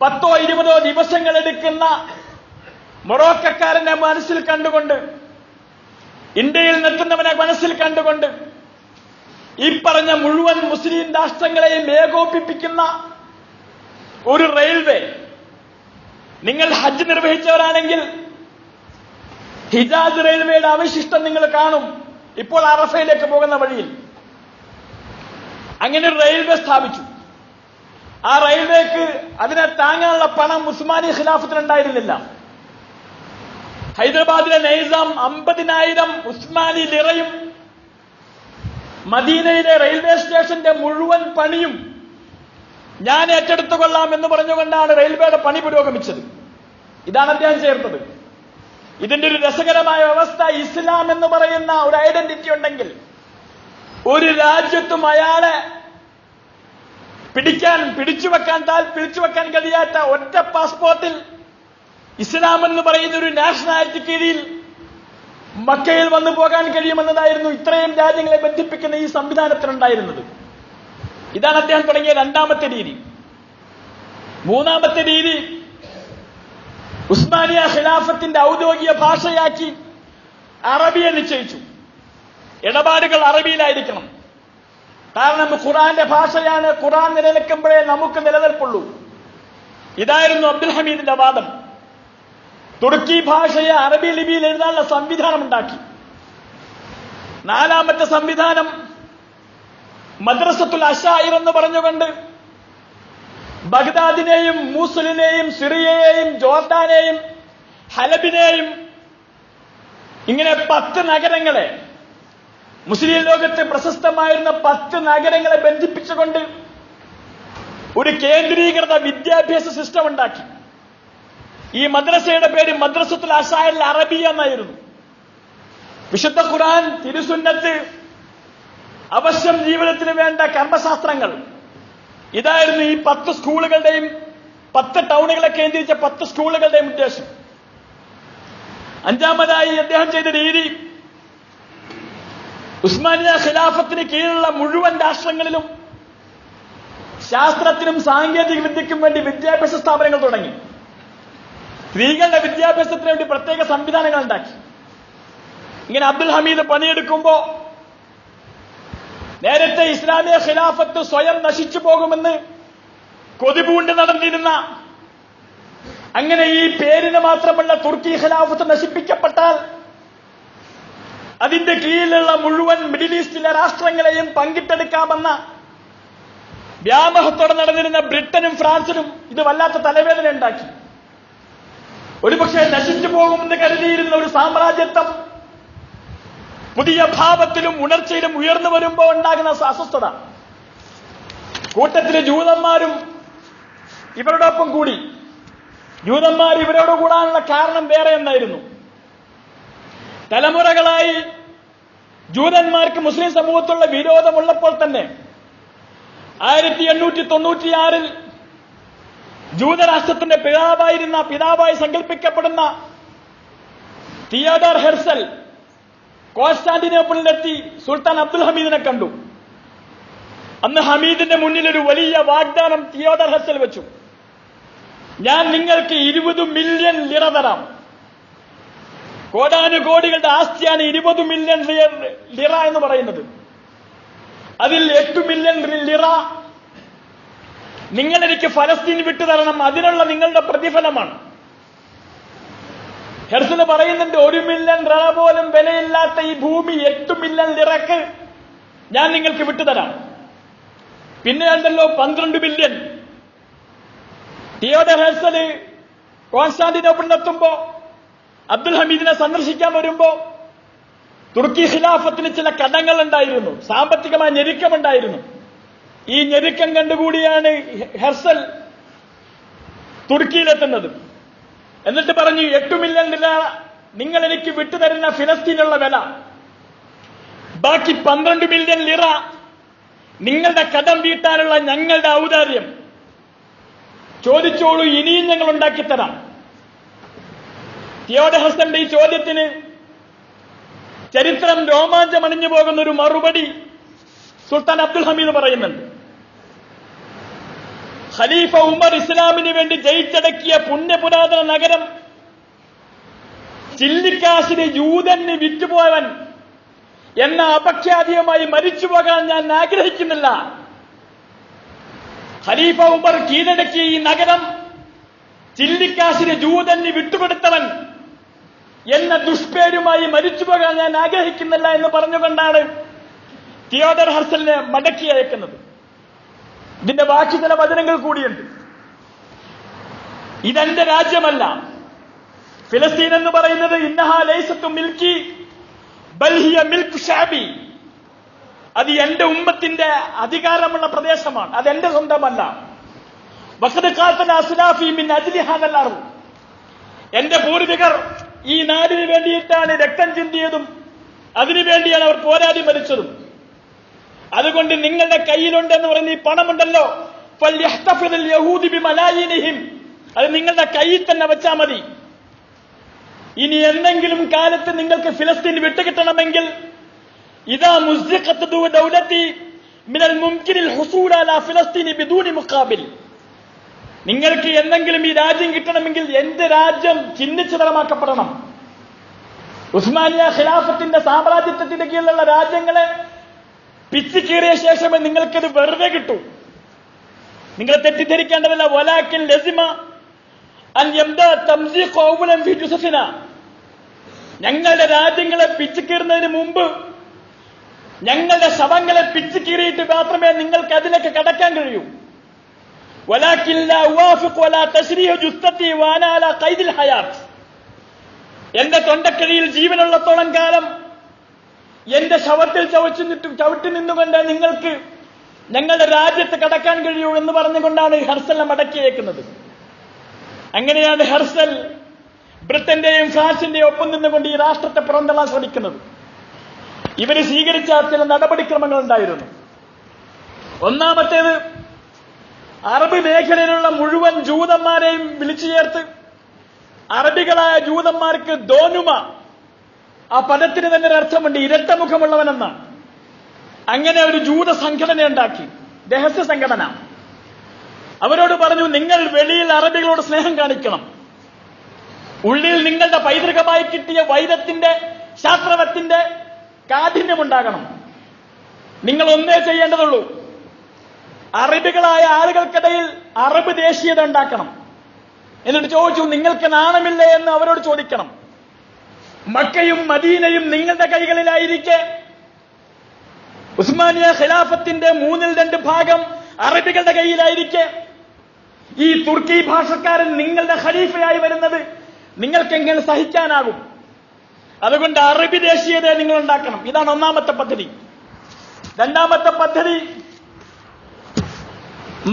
S1: 10-20 ദിവസങ്ങൾ എടുക്കുന്ന മൊറോക്കക്കാരനെ മനസ്സിൽ കണ്ടുകൊണ്ട്, ഇന്ത്യയിൽ നിൽക്കുന്നവനെ മനസ്സിൽ കണ്ടുകൊണ്ട് ഈ പറഞ്ഞ മുഴുവൻ മുസ്ലിം രാഷ്ട്രങ്ങളെയും ഏകോപിപ്പിക്കുന്ന ഒരു റെയിൽവേ. നിങ്ങൾ ഹജ്ജ് നിർവഹിച്ചവരാണെങ്കിൽ ഹിജാസ് റെയിൽവേയുടെ അവശിഷ്ടം നിങ്ങൾ കാണും ഇപ്പോൾ അറഫയിലേക്ക് പോകുന്ന വഴിയിൽ. അങ്ങനെ ഒരു റെയിൽവേ സ്ഥാപിച്ചു. ആ റെയിൽവേക്ക് അതിനെ താങ്ങാനുള്ള പണം ഉസ്മാനി ഖിലാഫത്തിനുണ്ടായിരുന്നില്ല. ഹൈദരാബാദിലെ നൈസാം 50,000 ഉസ്മാനി ലിറയും മദീനയിലെ റെയിൽവേ സ്റ്റേഷന്റെ മുഴുവൻ പണിയും ഞാൻ ഏറ്റെടുത്തുകൊള്ളാം എന്ന് പറഞ്ഞുകൊണ്ടാണ് റെയിൽവേയുടെ പണി പുരോഗമിച്ചത്. ഇതാണ് അദ്ദേഹം ചേർത്തത്. ഇതിന്റെ ഒരു രസകരമായ അവസ്ഥ, ഇസ്ലാം എന്ന് പറയുന്ന ഒരു ഐഡന്റിറ്റി ഉണ്ടെങ്കിൽ ഒരു രാജ്യത്തും അയാളെ പിടിച്ചു വെക്കാൻ കഴിയാത്ത ഒറ്റ പാസ്പോർട്ടിൽ ഇസ്ലാം എന്ന് പറയുന്ന ഒരു നാഷണാലിറ്റി കീഴിൽ മക്കയിൽ വന്നു പോകാൻ കഴിയുമെന്നതായിരുന്നു ഇത്രയും രാജ്യങ്ങളെ ബന്ധിപ്പിക്കുന്ന ഈ സംവിധാനത്തിനുണ്ടായിരുന്നത്. ഇതാണ് അദ്ദേഹം തുടങ്ങിയ രണ്ടാമത്തെ രീതി. മൂന്നാമത്തെ രീതി, ഉസ്മാനിയ ഖിലാഫത്തിന്റെ ഔദ്യോഗിക ഭാഷയാക്കി അറബിയെ നിശ്ചയിച്ചു. ഇടപാടുകൾ അറബിയിലായിരിക്കണം. കാരണം ഖുർആന്റെ ഭാഷയാണ്, ഖുർആൻ നിലനിൽക്കുമ്പോഴേ നമുക്ക് നിലനിൽപ്പുള്ളൂ. ഇതായിരുന്നു അബ്ദുൽ ഹമീദിന്റെ വാദം. തുർക്കി ഭാഷയെ അറബി ലിപിയിൽ എഴുതാനുള്ള സംവിധാനം ഉണ്ടാക്കി. നാലാമത്തെ സംവിധാനം മദ്രസത്തുൽ അശായിർ എന്ന് പറഞ്ഞുകൊണ്ട് ബഗ്ദാദിനെയും മൂസുലിനെയും സിറിയയെയും ജോർദാനെയും ഹലബിനെയും ഇങ്ങനെ 10 നഗരങ്ങളെ, മുസ്ലിം ലോകത്ത് പ്രശസ്തമായിരുന്ന 10 നഗരങ്ങളെ ബന്ധിപ്പിച്ചുകൊണ്ട് ഒരു കേന്ദ്രീകൃത വിദ്യാഭ്യാസ സിസ്റ്റം ഉണ്ടാക്കി. ഈ മദ്രസയുടെ പേര് മദ്രസത്തുൽ അശായിർ അറബിയ എന്നായിരുന്നു. വിശുദ്ധ ഖുർആൻ, തിരുസുന്നത്ത്, അവശ്യം ജീവിതത്തിന് വേണ്ട കർമ്മശാസ്ത്രങ്ങൾ, ഇതായിരുന്നു ഈ 10 സ്കൂളുകളുടെയും 10 ടൗണുകളെ കേന്ദ്രീകരിച്ച 10 സ്കൂളുകളുടെയും ഉദ്ദേശം. അഞ്ചാമതായി അദ്ദേഹം ചെയ്ത രീതി, ഉസ്മാനിയ ഖിലാഫത്തിന് കീഴിലുള്ള മുഴുവൻ രാഷ്ട്രങ്ങളിലും ശാസ്ത്രത്തിനും സാങ്കേതിക വിദ്യയ്ക്കും വേണ്ടി വിദ്യാഭ്യാസ സ്ഥാപനങ്ങൾ തുടങ്ങി. സ്ത്രീകളുടെ വിദ്യാഭ്യാസത്തിന് വേണ്ടി പ്രത്യേക സംവിധാനങ്ങൾ ഉണ്ടാക്കി. ഇങ്ങനെ അബ്ദുൽ ഹമീദ് പണിയെടുക്കുമ്പോ നേരത്തെ ഇസ്ലാമിക ഖിലാഫത്ത് സ്വയം നശിച്ചു പോകുമെന്ന് കൊതിപൂണ്ട് നടന്നിരുന്ന അങ്ങനെ ഈ പേരിന് മാത്രമുള്ള തുർക്കി ഖിലാഫത്ത് നശിപ്പിക്കപ്പെട്ടാൽ അതിന്റെ കീഴിലുള്ള മുഴുവൻ മിഡിൽ ഈസ്റ്റിലെ രാഷ്ട്രങ്ങളെയും പങ്കിട്ടെടുക്കാമെന്ന വ്യാമോഹത്തോടെ നടന്നിരുന്ന ബ്രിട്ടനും ഫ്രാൻസിനും ഇത് വല്ലാത്ത തലവേദന ഉണ്ടാക്കി. ഒരുപക്ഷെ നശിച്ചു പോകുമെന്ന് കരുതിയിരുന്ന ഒരു സാമ്രാജ്യത്വം പുതിയ ഭാവത്തിലും ഉണർച്ചയിലും ഉയർന്നു വരുമ്പോൾ ഉണ്ടാകുന്ന അസ്വസ്ഥത. കൂട്ടത്തിലെ ജൂതന്മാരും ഇവരോടൊപ്പം കൂടി. ജൂതന്മാർ ഇവരോട് കൂടാനുള്ള കാരണം വേറെ എന്നായിരുന്നു. തലമുറകളായി ജൂതന്മാർക്ക് മുസ്ലിം സമൂഹത്തുള്ള വിരോധമുള്ളപ്പോൾ തന്നെ 1896 ജൂതരാഷ്ട്രത്തിന്റെ പിതാവായി സങ്കല്പിക്കപ്പെടുന്ന തിയോഡർ ഹെർസൽ കോൺസ്റ്റാന്റിനോപ്പിളിലെത്തി സുൽത്താൻ അബ്ദുൽ ഹമീദിനെ കണ്ടു. അന്ന് ഹമീദിന്റെ മുന്നിൽ ഒരു വലിയ വാഗ്ദാനം തിയോഡർ ഹെർസൽ വെച്ചു. ഞാൻ നിങ്ങൾക്ക് 20 മില്യൺ ലിറ തരാം. കോടാനുകോടികളുടെ ആസ്തിയാണ് 20 മില്യൺ ലിറ എന്ന് പറയുന്നത്. അതിൽ 8 മില്യൺ ലിറ നിങ്ങൾ എനിക്ക് ഫലസ്തീൻ വിട്ടുതരണം, അതിനുള്ള നിങ്ങളുടെ പ്രതിഫലമാണ്. ഹെർസൽ പറയുന്നുണ്ട്, 1 മില്യൺ ലിറ പോലും വിലയില്ലാത്ത ഈ ഭൂമി 8 മില്യൺ ലിറക്ക് ഞാൻ നിങ്ങൾക്ക് വിട്ടുതരാം. പിന്നെ ഉണ്ടല്ലോ 12 മില്യൺ. തിയോഡർ ഹെർസൽ കോൺസ്റ്റാന്റിനോപ്പിളിലെത്തുമ്പോ അബ്ദുൽ ഹമീദിനെ സന്ദർശിക്കാൻ വരുമ്പോ തുർക്കി ഖിലാഫത്തിന് ചില കടങ്ങൾ ഉണ്ടായിരുന്നു, സാമ്പത്തികമായ ഞെരുക്കമുണ്ടായിരുന്നു. ഈ ഞെരുക്കം കണ്ടുകൂടിയാണ് ഹെർസൽ തുർക്കിയിലെത്തുന്നത്. എന്നിട്ട് പറഞ്ഞു, 8 മില്യൺ ലിറ നിങ്ങൾ എനിക്ക് വിട്ടുതരുന്ന ഫിലസ്തീനുള്ള വില, ബാക്കി 12 മില്യൺ ലിറ നിങ്ങളുടെ കടം വീട്ടാനുള്ള ഞങ്ങളുടെ ഔദാര്യം. ചോദിച്ചോളൂ, ഇനിയും ഞങ്ങൾ ഉണ്ടാക്കിത്തരാം. തിയോഡർ ഹെർസലിന്റെ ഈ ചോദ്യത്തിന് ചരിത്രം രോമാഞ്ചമണിഞ്ഞു പോകുന്ന ഒരു മറുപടി സുൽത്താൻ അബ്ദുൽ ഹമീദ് പറയുന്നുണ്ട്. ഖലീഫ ഉമർ ഇസ്ലാമിന് വേണ്ടി ജയിച്ചടക്കിയ പുണ്യപുരാതന നഗരം ചില്ലിക്കാശിന് യൂതന് വിറ്റുപോയവൻ എന്ന അപഖ്യാതിയുമായി മരിച്ചുപോകാൻ ഞാൻ ആഗ്രഹിക്കുന്നില്ല. ഖലീഫ ഉമർ കീഴടക്കിയ ഈ നഗരം ചില്ലിക്കാശിന് ജൂതന് വിട്ടുകൊടുത്തവൻ എന്ന ദുഷ്പേരുമായി മരിച്ചുപോകാൻ ഞാൻ ആഗ്രഹിക്കുന്നില്ല എന്ന് പറഞ്ഞുകൊണ്ടാണ് തിയോഡർ ഹെർസലിനെ മടക്കി അയക്കുന്നത്. ഇതിന്റെ ബാക്കി ചില വചനങ്ങൾ കൂടിയുണ്ട്. ഇതെന്റെ രാജ്യമല്ല, ഫിലസ്തീൻ എന്ന് പറയുന്നത് ഇന്നഹാ ലൈസത്തു മിൽക്കി ബൽ ഹിയ മിൽക്ക് ഷാബി, അത് എന്റെ ഉമ്മത്തിന്റെ അധികാരമുള്ള പ്രദേശമാണ്, അതെന്റെ സ്വന്തമല്ല. വഖദ് ഖാതല അസ്ലാഫി മിൻ അജ്ലി ഹാദൽ അർദ്, എന്റെ പൂർവികർ ഈ നാടിന് വേണ്ടിയിട്ടാണ് രക്തം ചിന്തിയതും അതിനുവേണ്ടിയാണ് അവർ പോരാടി മരിച്ചതും. അതുകൊണ്ട് നിങ്ങളുടെ കയ്യിലുണ്ടെന്ന് പറയുന്ന ഈ പണമുണ്ടല്ലോ, ഫൽയഹ്തഫിദുൽ യഹൂദി ബിമലായിനിഹിം, അത് നിങ്ങളുടെ കയ്യിൽ തന്നെ വെച്ചാൽ മതി. ഇനി എന്തെങ്കിലും കാലത്ത് നിങ്ങൾക്ക് ഫിലസ്തീൻ വിട്ടുകിട്ടണമെങ്കിൽ ഇദാ മുസ്ദിഖത്ത് ദൗലത്തി മിനൽ മുംകിനിൽ ഹുസൂൽ അലാ ഫിലസ്തീൻ ബിദൂനി മുഖാബിൽ, നിങ്ങൾക്ക് എന്തെങ്കിലും ഈ രാജ്യം കിട്ടണമെങ്കിൽ എന്റെ രാജ്യം ചിഹ്നിച്ചിതരമാക്കപ്പെടണം. ഉസ്മാനിയ ഖിലാഫത്തിന്റെ സാമ്രാജ്യത്വത്തിന്റെ കീഴിലുള്ള രാജ്യങ്ങളെ പിച്ചിക്കീറിയ ശേഷമേ നിങ്ങൾക്കത് വെറുതെ കിട്ടൂ. നിങ്ങൾ തെറ്റിദ്ധരിക്കേണ്ടതല്ല. വലാകിൻ ലസിമ അൻ യബ്ദഅ തംസീഖ് ഔവലൻ ഫി ജുസഫിന, ഞങ്ങളുടെ രാജ്യങ്ങളെ പിച്ചിക്കീറുന്നതിന് മുമ്പ് ഞങ്ങളുടെ ശവങ്ങളെ പിച്ചിക്കീറിയിട്ട് മാത്രമേ നിങ്ങൾക്ക് അതിലേക്ക് കടക്കാൻ കഴിയൂ. വലാകിൻ ലാ ഉവാഫിഖ് വലാ തശ്രീഹ് ജുസ്തതി വഅനാ അലാ ഖൈദിൽ ഹയാത്ത്, എന്റെ തൊണ്ടക്കഴിയിൽ ജീവനുള്ളത്തോളം കാലം എന്റെ ശവത്തിൽ ചവിട്ടി നിന്നുകൊണ്ട് നിങ്ങൾക്ക് ഞങ്ങളുടെ രാജ്യത്ത് കടക്കാൻ കഴിയൂ എന്ന് പറഞ്ഞുകൊണ്ടാണ് ഹെർസലിനെ മടക്കിയേക്കുന്നത്. അങ്ങനെയാണ് ഹെർസൽ ബ്രിട്ടന്റെയും ഫ്രാൻസിന്റെയും ഒപ്പം നിന്നുകൊണ്ട് ഈ രാഷ്ട്രത്തെ പുറന്തള്ളാൻ ശ്രമിക്കുന്നത്. ഇവര് സ്വീകരിച്ച ചില നടപടിക്രമങ്ങൾ ഉണ്ടായിരുന്നു. ഒന്നാമത്തേത്, അറബ് മേഖലയിലുള്ള മുഴുവൻ ജൂതന്മാരെയും വിളിച്ചു ചേർത്ത് അറബികളായ ജൂതന്മാർക്ക് ദോനുമ, ആ പദത്തിന് തന്നെ ഒരർത്ഥമുണ്ട്, ഇരട്ടമുഖമുള്ളവനെന്നാണ്. അങ്ങനെ ഒരു ജൂത സംഘടന ഉണ്ടാക്കി, രഹസ്യ സംഘടന. അവരോട് പറഞ്ഞു, നിങ്ങൾ വെളിയിൽ അറബികളോട് സ്നേഹം കാണിക്കണം, ഉള്ളിൽ നിങ്ങളുടെ പൈതൃകമായി കിട്ടിയ വൈരത്തിന്റെ ശാസ്ത്രവത്തിന്റെ കാഠിന്യമുണ്ടാകണം. നിങ്ങൾ ഒന്നേ ചെയ്യേണ്ടതുള്ളൂ, അറബികളായ ആളുകൾക്കിടയിൽ അറബ് ദേശീയത ഉണ്ടാക്കണം. എന്നിട്ട് ചോദിച്ചു, നിങ്ങൾക്ക് നാണമില്ലേ എന്ന് അവരോട് ചോദിക്കണം. മക്കയും മദീനയും നിങ്ങളുടെ കൈകളിലായിരിക്കെ, ഉസ്മാനിയ ഖിലാഫത്തിന്റെ 2/3 ഭാഗം അറബികളുടെ കയ്യിലായിരിക്കെ, ഈ തുർക്കി ഭാഷക്കാരൻ നിങ്ങളുടെ ഖലീഫയായി വരുന്നത് നിങ്ങൾക്ക് എങ്ങനെ സഹിക്കാനാകും? അതുകൊണ്ട് അറബി ദേശീയതയെ നിങ്ങൾ ഉണ്ടാക്കണം. ഇതാണ് ഒന്നാമത്തെ പദ്ധതി. രണ്ടാമത്തെ പദ്ധതി,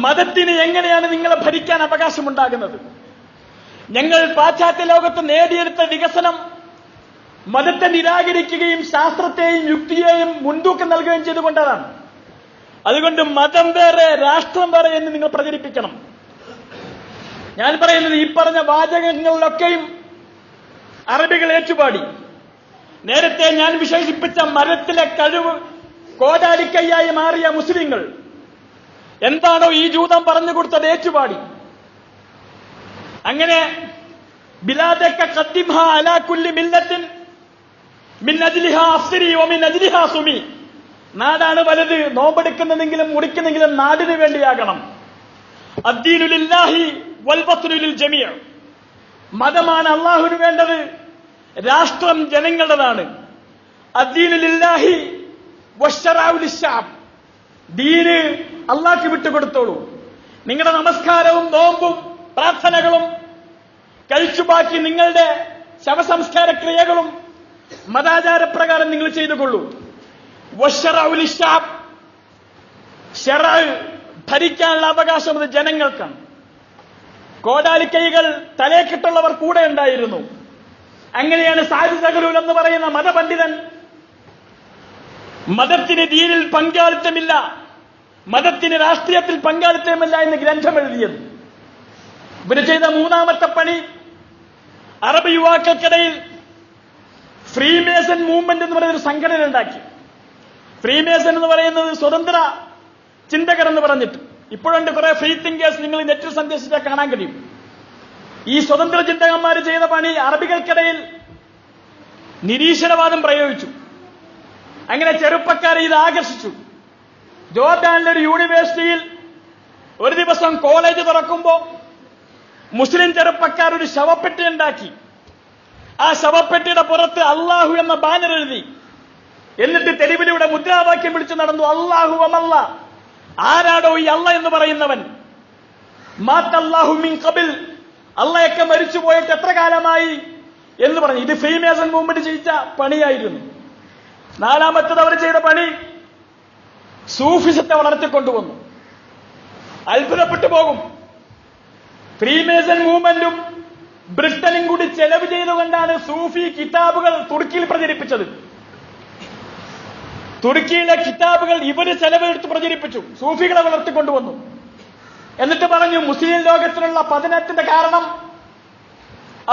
S1: മതത്തിന് എങ്ങനെയാണ് നിങ്ങളെ ഭരിക്കാൻ അവകാശമുണ്ടാകുന്നത്? ഞങ്ങൾ പാശ്ചാത്യ ലോകത്ത് നേടിയെടുത്ത വികസനം മതത്തെ നിരാകരിക്കുകയും ശാസ്ത്രത്തെയും യുക്തിയെയും മുൻതൂക്കം നൽകുകയും ചെയ്തുകൊണ്ടതാണ്. അതുകൊണ്ട് മതം വേറെ രാഷ്ട്രം വേറെ എന്ന് നിങ്ങൾ പ്രചരിപ്പിക്കണം. ഞാൻ പറയുന്നത്, ഈ പറഞ്ഞ വാചകങ്ങളിലൊക്കെയും അറബികൾ ഏറ്റുപാടി. നേരത്തെ ഞാൻ വിശേഷിപ്പിച്ച മരത്തിലെ കഴിവ് കോടാലിക്കൈയായി മാറിയ മുസ്ലിങ്ങൾ എന്താണോ ഈ ജൂതം പറഞ്ഞു കൊടുത്തത് ഏറ്റുപാടി. അങ്ങനെ ബിലാദക ഖദ്ദിംഹ അലാ കുല്ലി മില്ലത്തിൻ മിൻ അജ്ലിഹാ അഫ്സിരി വമിൻ അജ്ലിഹാ സുമി. നാടാണ് വലുത്, നോമ്പെടുക്കുന്നെങ്കിലും മുടിക്കുന്നെങ്കിലും നാടിന് വേണ്ടിയാകണം. അദ്ദീനു ലില്ലാഹി വൽ ബത്ലു ലിൽ ജമീഅ. മതമാണ് അല്ലാഹുവിന് വേണ്ടത്, രാഷ്ട്രം ജനങ്ങളുടേതാണ്. അദ്ദീനു ലില്ലാഹി വശ്ശറഉ ലിശ്ശഅബ്. ദീന് അല്ലാഹ്ക്ക് വിട്ടുകൊടുത്തോളൂ. നിങ്ങളുടെ നമസ്കാരവും നോമ്പും പ്രാർത്ഥനകളും കഴിച്ചുബാക്കി നിങ്ങളുടെ ശവസംസ്കാര ക്രിയകളും മതാചാരപ്രകാരം നിങ്ങൾ ചെയ്തുകൊള്ളൂ. വശ്ശറഉ ലിശ്ശഅബ്. ശറഅ ഭരിക്കാനുള്ള അവകാശം അത് ജനങ്ങൾക്കാണ്. കോടാലിക്കൈകൾ തലേക്കിട്ടുള്ളവർ കൂടെ ഉണ്ടായിരുന്നു. അങ്ങനെയാണ് സാദ് സഗലൂൽ എന്ന് പറയുന്ന മതപണ്ഡിതൻ മതത്തിന് ദീനിൽ പങ്കാളിത്തമില്ല, മതത്തിന് രാഷ്ട്രീയത്തിൽ പങ്കാളിത്തമില്ല എന്ന് ഗ്രന്ഥം എഴുതിയത്. ഇവര് ചെയ്ത മൂന്നാമത്തെ പണി, അറബ് യുവാക്കൾക്കിടയിൽ ഫ്രീമേസൺ മൂവ്മെന്റ് എന്ന് പറയുന്ന ഒരു സംഘടന ഉണ്ടാക്കി. ഫ്രീമേസൺ എന്ന് പറയുന്നത് സ്വതന്ത്ര ചിന്തകർ എന്ന് പറഞ്ഞിട്ട്, ഇപ്പോഴുണ്ട് കുറെ ഫ്രീ തിങ്കേഴ്സ്, നിങ്ങൾ നെറ്റിൽ സന്ദേശിച്ചാൽ കാണാൻ കഴിയും. ഈ സ്വതന്ത്ര ചിന്തകന്മാർ ചെയ്ത പണി അറബികൾക്കിടയിൽ നിരീശ്വരവാദം പ്രയോഗിച്ചു. അങ്ങനെ ചെറുപ്പക്കാരെ ഇത് ആകർഷിച്ചു. ജോർഡാനിലെ ഒരു യൂണിവേഴ്സിറ്റിയിൽ ഒരു ദിവസം കോളേജ് തുറക്കുമ്പോൾ മുസ്ലിം ചെറുപ്പക്കാർ ഒരു ശവപ്പെട്ടി ഉണ്ടാക്കി. ആ ശവപ്പെട്ടിയുടെ പുറത്ത് അള്ളാഹു എന്ന ബാനർ എഴുതി. എന്നിട്ട് തെരുവിലൂടെ മുദ്രാവാക്യം വിളിച്ചു നടന്നു, അള്ളാഹു അമല്ല. ആരാടോ ഈ അള്ള എന്ന് പറയുന്നവൻ? മാത്തല്ലാഹു മിൻ ഖബിൽ. അള്ളയൊക്കെ മരിച്ചു പോയിട്ട് എത്ര കാലമായി എന്ന് പറഞ്ഞു. ഇത് ഫ്രീമേസൺ മൂവ്മെന്റ് ചെയ്ത പണിയായിരുന്നു. നാലാമത്തത് അവർ ചെയ്ത പണി, സൂഫിസത്തെ വളർത്തിക്കൊണ്ടുവന്നു. അത്ഭുതപ്പെട്ടു പോകും. ഫ്രീമേസൺ മൂവ്മെന്റും ബ്രിട്ടനും കൂടി ചെലവ് ചെയ്തുകൊണ്ടാണ് സൂഫി കിതാബുകൾ തുർക്കിയിൽ പ്രചരിപ്പിച്ചത്. തുർക്കിയിലെ കിതാബുകൾ ഇവര് ചെലവെടുത്ത് പ്രചരിപ്പിച്ചു, സൂഫികളെ വളർത്തിക്കൊണ്ടുവന്നു. എന്നിട്ട് പറഞ്ഞു, മുസ്ലിം ലോകത്തിലുള്ള പതനത്തിന്റെ കാരണം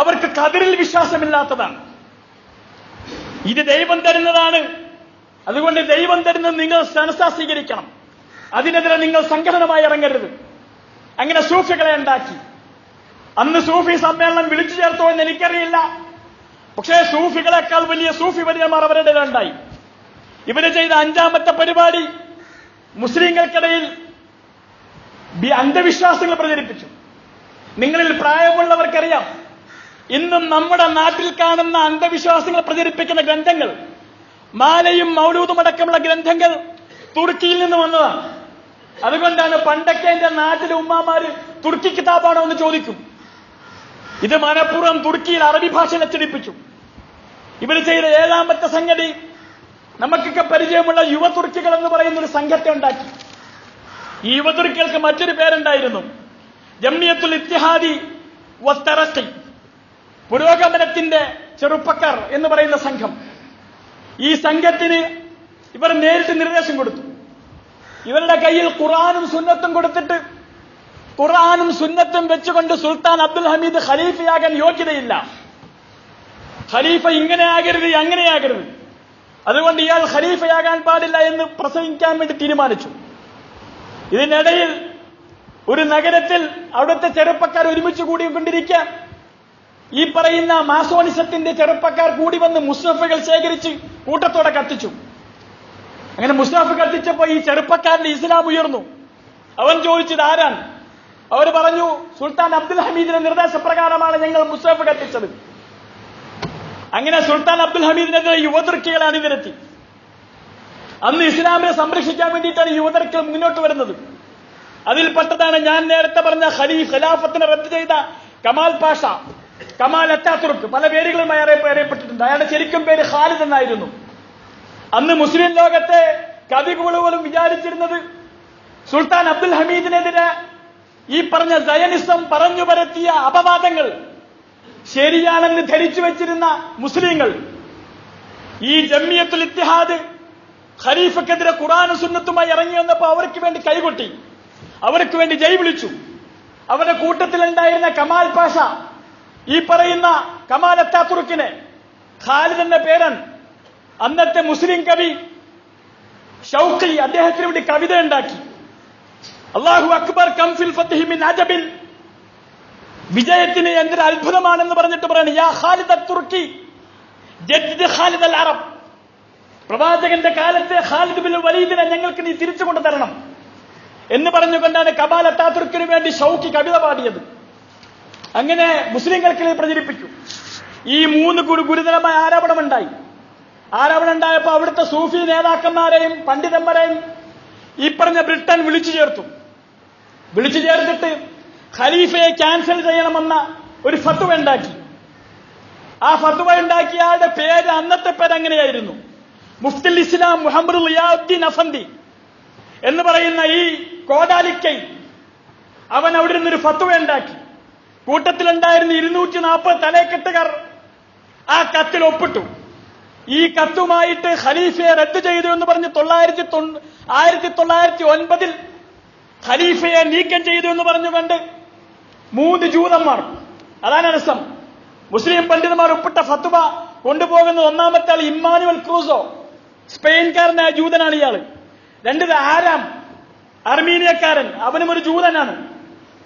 S1: അവർക്ക് ഖദറിൽ വിശ്വാസമില്ലാത്തതാണ്. ഇത് ദൈവം തരുന്നതാണ്, അതുകൊണ്ട് ദൈവം തരുന്നത് നിങ്ങൾ സനസ സ്വീകരിക്കണം, അതിനെതിരെ നിങ്ങൾ സംഘടനമായി ഇറങ്ങരുത്. അങ്ങനെ സൂഫികളെ ഉണ്ടാക്കി. അന്ന് സൂഫി സമ്മേളനം വിളിച്ചു ചേർത്തോ എന്ന് എനിക്കറിയില്ല. പക്ഷേ സൂഫികളെക്കാൾ വലിയ സൂഫി വര്യന്മാർ അവരുടെ ഉണ്ടായി. ഇവര് ചെയ്ത അഞ്ചാമത്തെ പരിപാടി, മുസ്ലിങ്ങൾക്കിടയിൽ അന്ധവിശ്വാസങ്ങൾ പ്രചരിപ്പിച്ചു. നിങ്ങളിൽ പ്രായമുള്ളവർക്കറിയാം, ഇന്നും നമ്മുടെ നാട്ടിൽ കാണുന്ന അന്ധവിശ്വാസങ്ങൾ പ്രചരിപ്പിക്കുന്ന ഗ്രന്ഥങ്ങൾ, മാലയും മൗലൂദും അടക്കമുള്ള ഗ്രന്ഥങ്ങൾ തുർക്കിയിൽ നിന്ന് വന്നതാണ്. അതുകൊണ്ടാണ് പണ്ടൊക്കെ എന്റെ നാട്ടിലെ ഉമ്മാമാര് തുർക്കി കിതാബാണോ എന്ന് ചോദിക്കും. ഇത് മനഃപൂർവ്വം തുർക്കിയിൽ അറബി ഭാഷയിൽ അച്ചടിപ്പിച്ചു. ഇവർ ചെയ്ത ഏഴാമത്തെ സംഗതി, നമുക്കൊക്കെ പരിചയമുള്ള യുവ തുർക്കികൾ എന്ന് പറയുന്ന ഒരു സംഘത്തെ ഉണ്ടാക്കി. ഈ യുവ തുർക്കികൾക്ക് മറ്റൊരു പേരുണ്ടായിരുന്നു, ജംഇയ്യത്തുൽ ഇത്തിഹാദി വത്തറഖി, പുരോഗമനത്തിന്റെ ചെറുപ്പക്കാർ എന്ന് പറയുന്ന സംഘം. ഈ സംഘത്തിന് ഇവർ നേരിട്ട് നിർദ്ദേശം കൊടുത്തു. ഇവരുടെ കയ്യിൽ ഖുർആനും സുന്നത്തും കൊടുത്തിട്ട്, ഖുർആനും സുന്നത്തും വെച്ചുകൊണ്ട് സുൽത്താൻ അബ്ദുൽ ഹമീദ് ഖലീഫയാകാൻ യോഗ്യതയില്ല, ഖലീഫ ഇങ്ങനെ ആകരുത് അങ്ങനെ ആകരുത്, അതുകൊണ്ട് ഇയാൾ ഖലീഫയാകാൻ പാടില്ല എന്ന് പ്രസംഗിക്കാൻ വേണ്ടി തീരുമാനിച്ചു. ഇതിനിടയിൽ ഒരു നഗരത്തിൽ അവിടുത്തെ ചെറുപ്പക്കാർ ഒരുമിച്ച് കൂടിക്കൊണ്ടിരിക്കാൻ ഈ പറയുന്ന മാസോണിസത്തിന്റെ ചെറുപ്പക്കാർ കൂടി വന്ന് മുസ്തഫകൾ ശേഖരിച്ച് കൂട്ടത്തോടെ കത്തിച്ചു. അങ്ങനെ മുസ്തഫ കത്തിച്ചപ്പോ ഈ ചെറുപ്പക്കാരന്റെ ഇസ്ലാം ഉയർന്നു. അവൻ ചോദിച്ചത് ആരാണ്? അവർ പറഞ്ഞു, സുൽത്താൻ അബ്ദുൽ ഹമീദിന്റെ നിർദ്ദേശപ്രകാരമാണ് ഞങ്ങൾ മുസ്ഹഫ് കത്തിച്ചത്. അങ്ങനെ സുൽത്താൻ അബ്ദുൽ ഹമീദിനെതിരെ യുവതുർക്കികളെ അണിനിരത്തി. അന്ന് ഇസ്ലാമിനെ സംരക്ഷിക്കാൻ വേണ്ടിയിട്ടാണ് യുവതുർക്കികൾ മുന്നോട്ട് വരുന്നത്. അതിൽപ്പെട്ടതാണ് ഞാൻ നേരത്തെ പറഞ്ഞ ഖിലാഫത്തിനെ റദ്ദ് ചെയ്ത കമാൽ പാഷ, കമാൽ അറ്റാതുർക്ക്, പല പേരുകളുമായി അറിയപ്പെട്ടിട്ടുണ്ട്. അയാളുടെ ശരിക്കും പേര് ഖാലിദ് എന്നായിരുന്നു. അന്ന് മുസ്ലിം ലോകത്തെ കവികൾ പോലും വിചാരിച്ചിരുന്നത് സുൽത്താൻ അബ്ദുൽ ഹമീദിനെതിരെ ഈ പറഞ്ഞ സയനിസം പറഞ്ഞു പരത്തിയ അപവാദങ്ങൾ ശരിയാണെന്ന് ധരിച്ചു വെച്ചിരുന്ന മുസ്ലിങ്ങൾ ഈ ജമിയത്തുൽ ഇത്തിഹാദ് ഖലീഫക്കെതിരെ ഖുർആനും സുന്നത്തുമായി ഇറങ്ങി വന്നപ്പോൾ അവർക്ക് വേണ്ടി കൈകൊട്ടി, അവർക്ക് വേണ്ടി ജയ് വിളിച്ചു. അവരുടെ കൂട്ടത്തിലുണ്ടായിരുന്ന കമാൽ പാഷ, ഈ പറയുന്ന കമാൽ അറ്റാതുർക്കിനെ, ഖാലിദ് എന്ന പേരൻ, അന്നത്തെ മുസ്ലിം കവി ഷൗഖി അദ്ദേഹത്തിന് വേണ്ടി കവിത ഉണ്ടാക്കി. അല്ലാഹു അക്ബർ കം ഫിൽ ഫത്ഹി മിൻ അജബിൻ, വിജയത്തിന് എന്തൊരു അത്ഭുതമാണെന്ന് പറഞ്ഞിട്ട് പറയാണ്, യാ ഖാലിദ് അത്തുർക്കി ജദ്ദിദ് ഖാലിദ് അൽ അറബ്, പ്രവാചകന്റെ കാലത്തെ ഖാലിദ് ബിൻ വലീദിനെ ഞങ്ങൾക്ക് നീ തിരിച്ചു കൊണ്ടുതരണം എന്ന് പറഞ്ഞുകൊണ്ടാണ് കമാൽ അറ്റാതുർക്കിന് വേണ്ടി ഷൗഖി കവിത പാടിയത്. അങ്ങനെ മുസ്ലിങ്ങൾക്കിടയിൽ പ്രചരിപ്പിച്ചു. ഈ മൂന്ന് ഗുരുതരമായ ആരോപണമുണ്ടായി. ആരോപണം ഉണ്ടായപ്പോൾ അവിടുത്തെ സൂഫി നേതാക്കന്മാരെയും പണ്ഡിതന്മാരെയും ഈ പറഞ്ഞ ബ്രിട്ടൻ വിളിച്ചു ചേർത്തു. വിളിച്ചു ചേർത്തിട്ട് ഖലീഫയെ ക്യാൻസൽ ചെയ്യണമെന്ന ഒരു ഫത്വ ഉണ്ടാക്കി. ആ ഫത്വ ഉണ്ടാക്കിയ ആളുടെ പേര്, അന്നത്തെ പേര് അങ്ങനെയായിരുന്നു, മുഫ്തുൽ ഇസ്ലാം മുഹമ്മദ് റിയാഉദ്ദീൻ അഫന്ദി എന്ന് പറയുന്ന ഈ കോടാലിക്കൈ. അവൻ അവിടെ നിന്നൊരു ഫത്വ ഉണ്ടാക്കി. കൂട്ടത്തിലുണ്ടായിരുന്ന 240 തലക്കെട്ടുകാർ ആ കത്തിൽ ഒപ്പിട്ടു. ഈ കത്തുമായിട്ട് ഖലീഫയെ റദ്ദ് ചെയ്തു എന്ന് പറഞ്ഞ് 1909 ഖലീഫയെ നീക്കം ചെയ്തു എന്ന് പറഞ്ഞുകൊണ്ട് 3 ജൂതന്മാർ, അതാണ് രസം, മുസ്ലിം പണ്ഡിതന്മാർ ഒപ്പിട്ട ഫത്വ കൊണ്ടുപോകുന്ന ഒന്നാമത്തെ ആൾ ഇമ്മാനുവൽ ക്രൂസോ, സ്പെയിൻകാരനായ ജൂതനാണ് ഇയാള്. 2 ആരാം, അർമീനിയക്കാരൻ, അവനും ഒരു ജൂതനാണ്.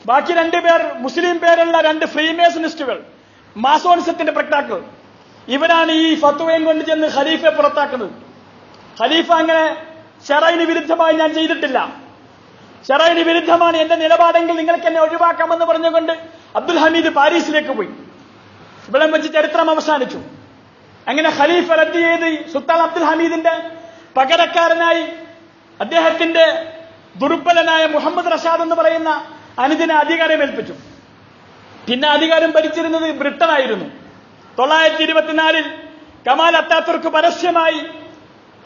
S1: ബാക്കി 2 പേർ മുസ്ലിം പേരുള്ള 2 ഫ്രീമേസണിസ്റ്റുകൾ, മാസോണിസത്തിന്റെ പ്രക്താക്കൾ. ഇവരാണ് ഈ ഫത്വയും കൊണ്ട് ചെന്ന് ഖലീഫയെ പുറത്താക്കുന്നത്. ഖലീഫ അങ്ങനെ ശറഈന് വിരുദ്ധമായി ഞാൻ ചെയ്തിട്ടില്ല, ശറഈന് വിരുദ്ധമാണ് എന്റെ നിലപാടെങ്കിൽ നിങ്ങൾക്ക് എന്നെ ഒഴിവാക്കാമെന്ന് പറഞ്ഞുകൊണ്ട് അബ്ദുൽ ഹമീദ് പാരീസിലേക്ക് പോയി. ഇവിടെ വെച്ച് ചരിത്രം അവസാനിച്ചു. അങ്ങനെ ഖലീഫ റദ്ദ് ചെയ്ത് സുൽത്താൻ അബ്ദുൽ ഹമീദിന്റെ പകരക്കാരനായി അദ്ദേഹത്തിന്റെ ദുർബലനായ മുഹമ്മദ് റഷാദ് എന്ന് പറയുന്ന അനുജനെ അധികാരം ഏൽപ്പിച്ചു. പിന്നെ അധികാരം ഭരിച്ചിരുന്നത് ബ്രിട്ടനായിരുന്നു. 1924 കമാൽ അറ്റാതുർക്ക് പരസ്യമായി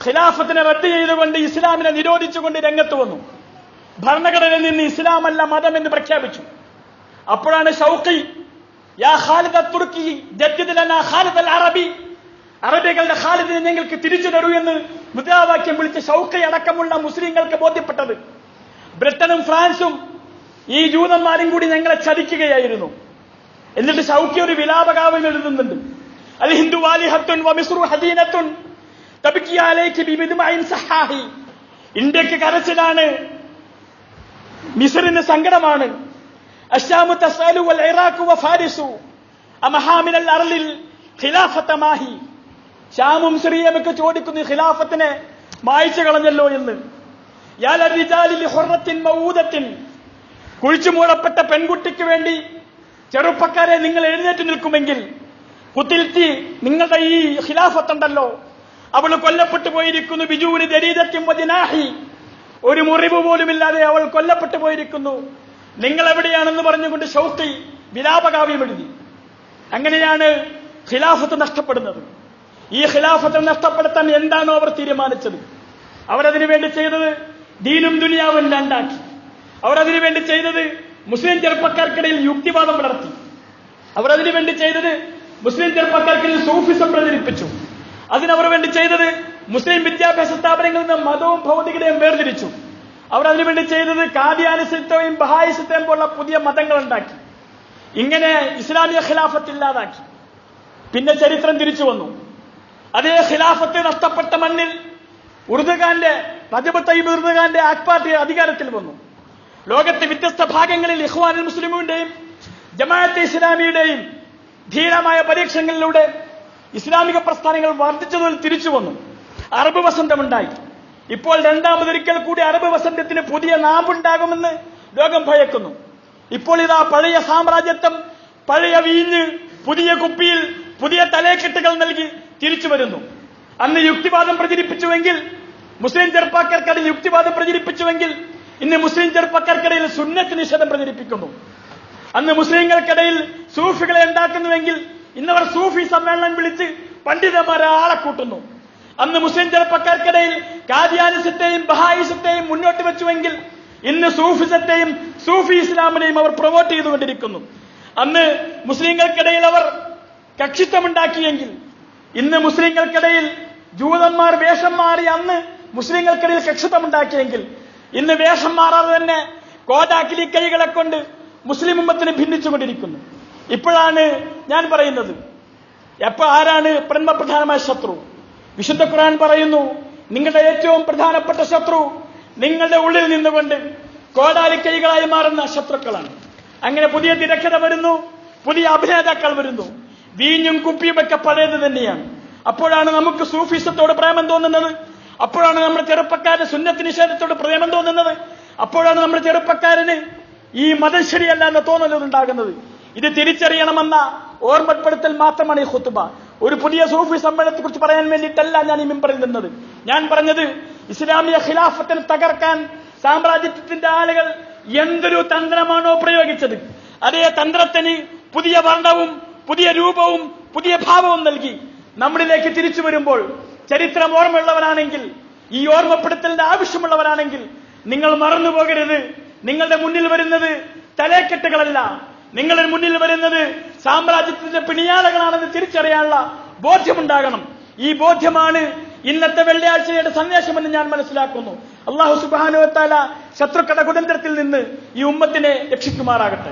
S1: ഖിലാഫത്തിനെ റദ്ദ് ചെയ്തുകൊണ്ട് ഇസ്ലാമിനെ നിരോധിച്ചുകൊണ്ട് രംഗത്ത് വന്നു. ഭരണഘടനയിൽ നിന്ന് ഇസ്ലാമല്ല മതം എന്ന് പ്രഖ്യാപിച്ചു. അപ്പോഴാണ് ഷൗഖി യാ ഖാലിദ് അത്തുർക്കി ജദ്ദിദ് ലനാ ഖാലിദ് അൽ അറബി, അറബികളുടെ ഖാലിദിനെ ഞങ്ങൾക്ക് തിരിച്ചു തരൂ എന്ന് മുദ്രാവാക്യം വിളിച്ച ഷൗഖി അടക്കമുള്ള മുസ്ലിങ്ങൾക്ക് ബോധ്യപ്പെട്ടത് ബ്രിട്ടനും ഫ്രാൻസും ഈ ജൂതന്മാരും കൂടി ഞങ്ങളെ ചതിക്കുകയായിരുന്നു. എന്നിട്ട് ഷൗഖി ഒരു വിലാപകാവ്യം എഴുതുന്നുണ്ട്, അൽ ഹിന്ദു വാലിഹത്തുൻ വ മിസ്റു ഹദീനത്തുൻ തബ്കി അലൈകി ബിമിദ്മഇൻ സഹാഹി, ഇന്ത്യക്ക് കരച്ചിലാണ്, മിസ്റിന് സങ്കടമാണ്, അശ്ശാമു തസ്അലു വൽ ഇറാഖു വ ഫാരിസു അമഹാമിനൽ അർളിൽ ഖിലാഫത മാഹി, ഷാമും സിറിയയൊക്കെ ചോദിക്കുന്നു ഖിലാഫത്തിനെ മായ്ച്ചു കളഞ്ഞല്ലോ എന്ന്. യാ ലറിജാലി ലിഹുറത്തിൻ മൗദത്തിൻ, കുഴിച്ചു മൂടപ്പെട്ട പെൺകുട്ടിക്ക് വേണ്ടി ചെറുപ്പക്കാരെ നിങ്ങൾ എഴുന്നേറ്റ് നിൽക്കുമെങ്കിൽ കുത്തിൽത്തി, നിങ്ങളുടെ ഈ ഖിലാഫത്തുണ്ടല്ലോ അവൾ കൊല്ലപ്പെട്ടു പോയിരിക്കുന്നു, ബിജൂനി ദരീദത്തിൻ വജനാഹി, ഒരു മുറിവ് പോലുമില്ലാതെ അവൾ കൊല്ലപ്പെട്ടു പോയിരിക്കുന്നു, നിങ്ങൾ എവിടെയാണെന്ന് പറഞ്ഞുകൊണ്ട് ഷൗഖി വിലാപകാവ്യം എഴുതി. അങ്ങനെയാണ് ഖിലാഫത്ത് നഷ്ടപ്പെടുന്നത്. ഈ ഖിലാഫത്ത് നഷ്ടപ്പെടുത്താൻ എന്താണോ അവർ തീരുമാനിച്ചത്, അവരതിനു വേണ്ടി ചെയ്തത് ദീനും ദുനിയാവും രണ്ടാക്കി. അവരതിനു വേണ്ടി ചെയ്തത് മുസ്ലിം ചെറുപ്പക്കാർക്കിടയിൽ യുക്തിവാദം വളർത്തി. അവരതിനു വേണ്ടി ചെയ്തത് മുസ്ലിം ചെറുപ്പക്കാർക്കിടയിൽ സൂഫിസം പ്രചരിപ്പിച്ചു. അതിനവർ വേണ്ടി ചെയ്തത് മുസ്ലിം വിദ്യാഭ്യാസ സ്ഥാപനങ്ങളിൽ നിന്ന് മതവും ഭൗതികതയും വേർതിരിച്ചു. അവരതിനു വേണ്ടി ചെയ്തത് കാദിയാനിസത്തെയും ബഹായിസത്തെയും പോലുള്ള പുതിയ മതങ്ങൾ ഉണ്ടാക്കി. ഇങ്ങനെ ഇസ്ലാമിക ഖിലാഫത്ത് ഇല്ലാതാക്കി. പിന്നെ ചരിത്രം തിരിച്ചു വന്നു. അതേ ഖിലാഫത്ത് നഷ്ടപ്പെട്ട മണ്ണിൽ ഉർദുഖാന്റെ, റജബ് തയ്യിബ് ഉർദുഖാന്റെ ആക് പാർട്ടി അധികാരത്തിൽ വന്നു. ലോകത്തെ വ്യത്യസ്ത ഭാഗങ്ങളിൽ ഇഖ്വാനുൽ മുസ്ലിമീന്റെയും ജമാഅത്തെ ഇസ്ലാമിയുടെയും ധീരമായ പരീക്ഷണങ്ങളിലൂടെ ഇസ്ലാമിക പ്രസ്ഥാനങ്ങൾ വർദ്ധിച്ചതിൽ തിരിച്ചു വന്നു. അറബ് വസന്തമുണ്ടായി. ഇപ്പോൾ രണ്ടാമതൊരിക്കൽ കൂടി അറബ് വസന്തത്തിന് പുതിയ നാമ്പുണ്ടാകുമെന്ന് ലോകം ഭയക്കുന്നു. ഇപ്പോൾ ഇതാ പഴയ സാമ്രാജ്യത്വം, പഴയ വീഞ്ഞ് പുതിയ കുപ്പിയിൽ പുതിയ തലേക്കെട്ടുകൾ നൽകി തിരിച്ചു വരുന്നു. അന്ന് യുക്തിവാദം പ്രചരിപ്പിച്ചുവെങ്കിൽ, മുസ്ലിം ചെറുപ്പക്കാർക്കിടയിൽ യുക്തിവാദം പ്രചരിപ്പിച്ചുവെങ്കിൽ, ഇന്ന് മുസ്ലിം ചെറുപ്പക്കാർക്കിടയിൽ സുന്നത്ത് നിഷേധം പ്രചരിപ്പിക്കുന്നു. അന്ന് മുസ്ലിങ്ങൾക്കിടയിൽ സൂഫികളെ ഉണ്ടാക്കുന്നുവെങ്കിൽ ഇന്നവർ സൂഫി സമ്മേളനം വിളിച്ച് പണ്ഡിതന്മാരെ ആളെ കൂട്ടുന്നു. അന്ന് മുസ്ലിം ചെറുപ്പക്കാർക്കിടയിൽ കാദിയാനിസത്തെയും ബഹായിസത്തെയും മുന്നോട്ട് വെച്ചുവെങ്കിൽ ഇന്ന് സൂഫിസത്തെയും സൂഫി ഇസ്ലാമിനെയും അവർ പ്രൊമോട്ട് ചെയ്തുകൊണ്ടിരിക്കുന്നു. അന്ന് മുസ്ലിങ്ങൾക്കിടയിൽ അവർ കക്ഷിത്വമുണ്ടാക്കിയെങ്കിൽ ഇന്ന് മുസ്ലിങ്ങൾക്കിടയിൽ ജൂതന്മാർ വേഷം മാറി അന്ന് മുസ്ലിങ്ങൾക്കിടയിൽ കക്ഷിത്വമുണ്ടാക്കിയെങ്കിൽ ഇന്ന് വേഷം മാറാതെ തന്നെ കോടാക്കിലി കൈകളെ കൊണ്ട് മുസ്ലിം ഉമ്മത്തിനെ ഭിന്നിച്ചുകൊണ്ടിരിക്കുന്നു. ഇപ്പോഴാണ് ഞാൻ പറയുന്നത്, ആരാണ് പ്രധാനമായ ശത്രു? വിശുദ്ധ ഖുർആൻ പറയുന്നു, നിങ്ങളുടെ ഏറ്റവും പ്രധാനപ്പെട്ട ശത്രു നിങ്ങളുടെ ഉള്ളിൽ നിന്നുകൊണ്ട് കോടാലിക്കൈകളായി മാറുന്ന ശത്രുക്കളാണ്. അങ്ങനെ പുതിയ തിരക്കഥ വരുന്നു, പുതിയ അഭിനേതാക്കൾ വരുന്നു. വീഞ്ഞും കുപ്പിയുമൊക്കെ പഴയത് തന്നെയാണ്. അപ്പോഴാണ് നമുക്ക് സൂഫിസത്തോട് പ്രേമം തോന്നുന്നത്. അപ്പോഴാണ് നമ്മുടെ ചെറുപ്പക്കാരന് സുന്നത്ത് നിഷേധത്തോട് പ്രേമം തോന്നുന്നത്. അപ്പോഴാണ് നമ്മുടെ ചെറുപ്പക്കാരന് ഈ മതം ശരിയല്ല എന്ന തോന്നലുണ്ടാകുന്നത്. ഇത് തിരിച്ചറിയണമെന്ന ഓർമ്മപ്പെടുത്തൽ മാത്രമാണ് ഈ ഖുത്ബ. ഒരു പുതിയ സൂഫി സമ്മേളനത്തെ കുറിച്ച് പറയാൻ വേണ്ടിയിട്ടല്ല ഞാൻ ഈ മിമ്പറിൽ നിന്നത്. ഞാൻ പറഞ്ഞത് ഇസ്ലാമിക ഖിലാഫത്തിനെ തകർക്കാൻ സാമ്രാജ്യത്തിന്റെ ആളുകൾ എന്തൊരു തന്ത്രമാണോ പ്രയോഗിച്ചത്, അതേ തന്ത്രത്തിന് പുതിയ വർണ്ണവും പുതിയ രൂപവും പുതിയ ഭാവവും നൽകി നമ്മളിലേക്ക് തിരിച്ചു വരുമ്പോൾ, ചരിത്രം ഓർമ്മയുള്ളവരാണെങ്കിൽ, ഈ ഓർമ്മപ്പെടുത്തലിന്റെ ആവശ്യമുള്ളവരാണെങ്കിൽ നിങ്ങൾ മറന്നു പോകരുത്. നിങ്ങളുടെ മുന്നിൽ വരുന്നത് തലേക്കെട്ടുകളല്ല, നിങ്ങളുടെ മുന്നിൽ വരുന്നത് സാമ്രാജ്യത്തിന്റെ പിണിയാലകളാണെന്ന് തിരിച്ചറിയാനുള്ള ബോധ്യമുണ്ടാകണം. ഈ ബോധ്യമാണ് ഇന്നത്തെ വെള്ളിയാഴ്ചയുടെ സന്ദേശമെന്ന് ഞാൻ മനസ്സിലാക്കുന്നു. അല്ലാഹു സുബ്ഹാനഹു വ തആല ശത്രുക്കളുടെ കുതന്ത്രത്തിൽ നിന്ന് ഈ ഉമ്മത്തിനെ രക്ഷിക്കുമാറാകട്ടെ.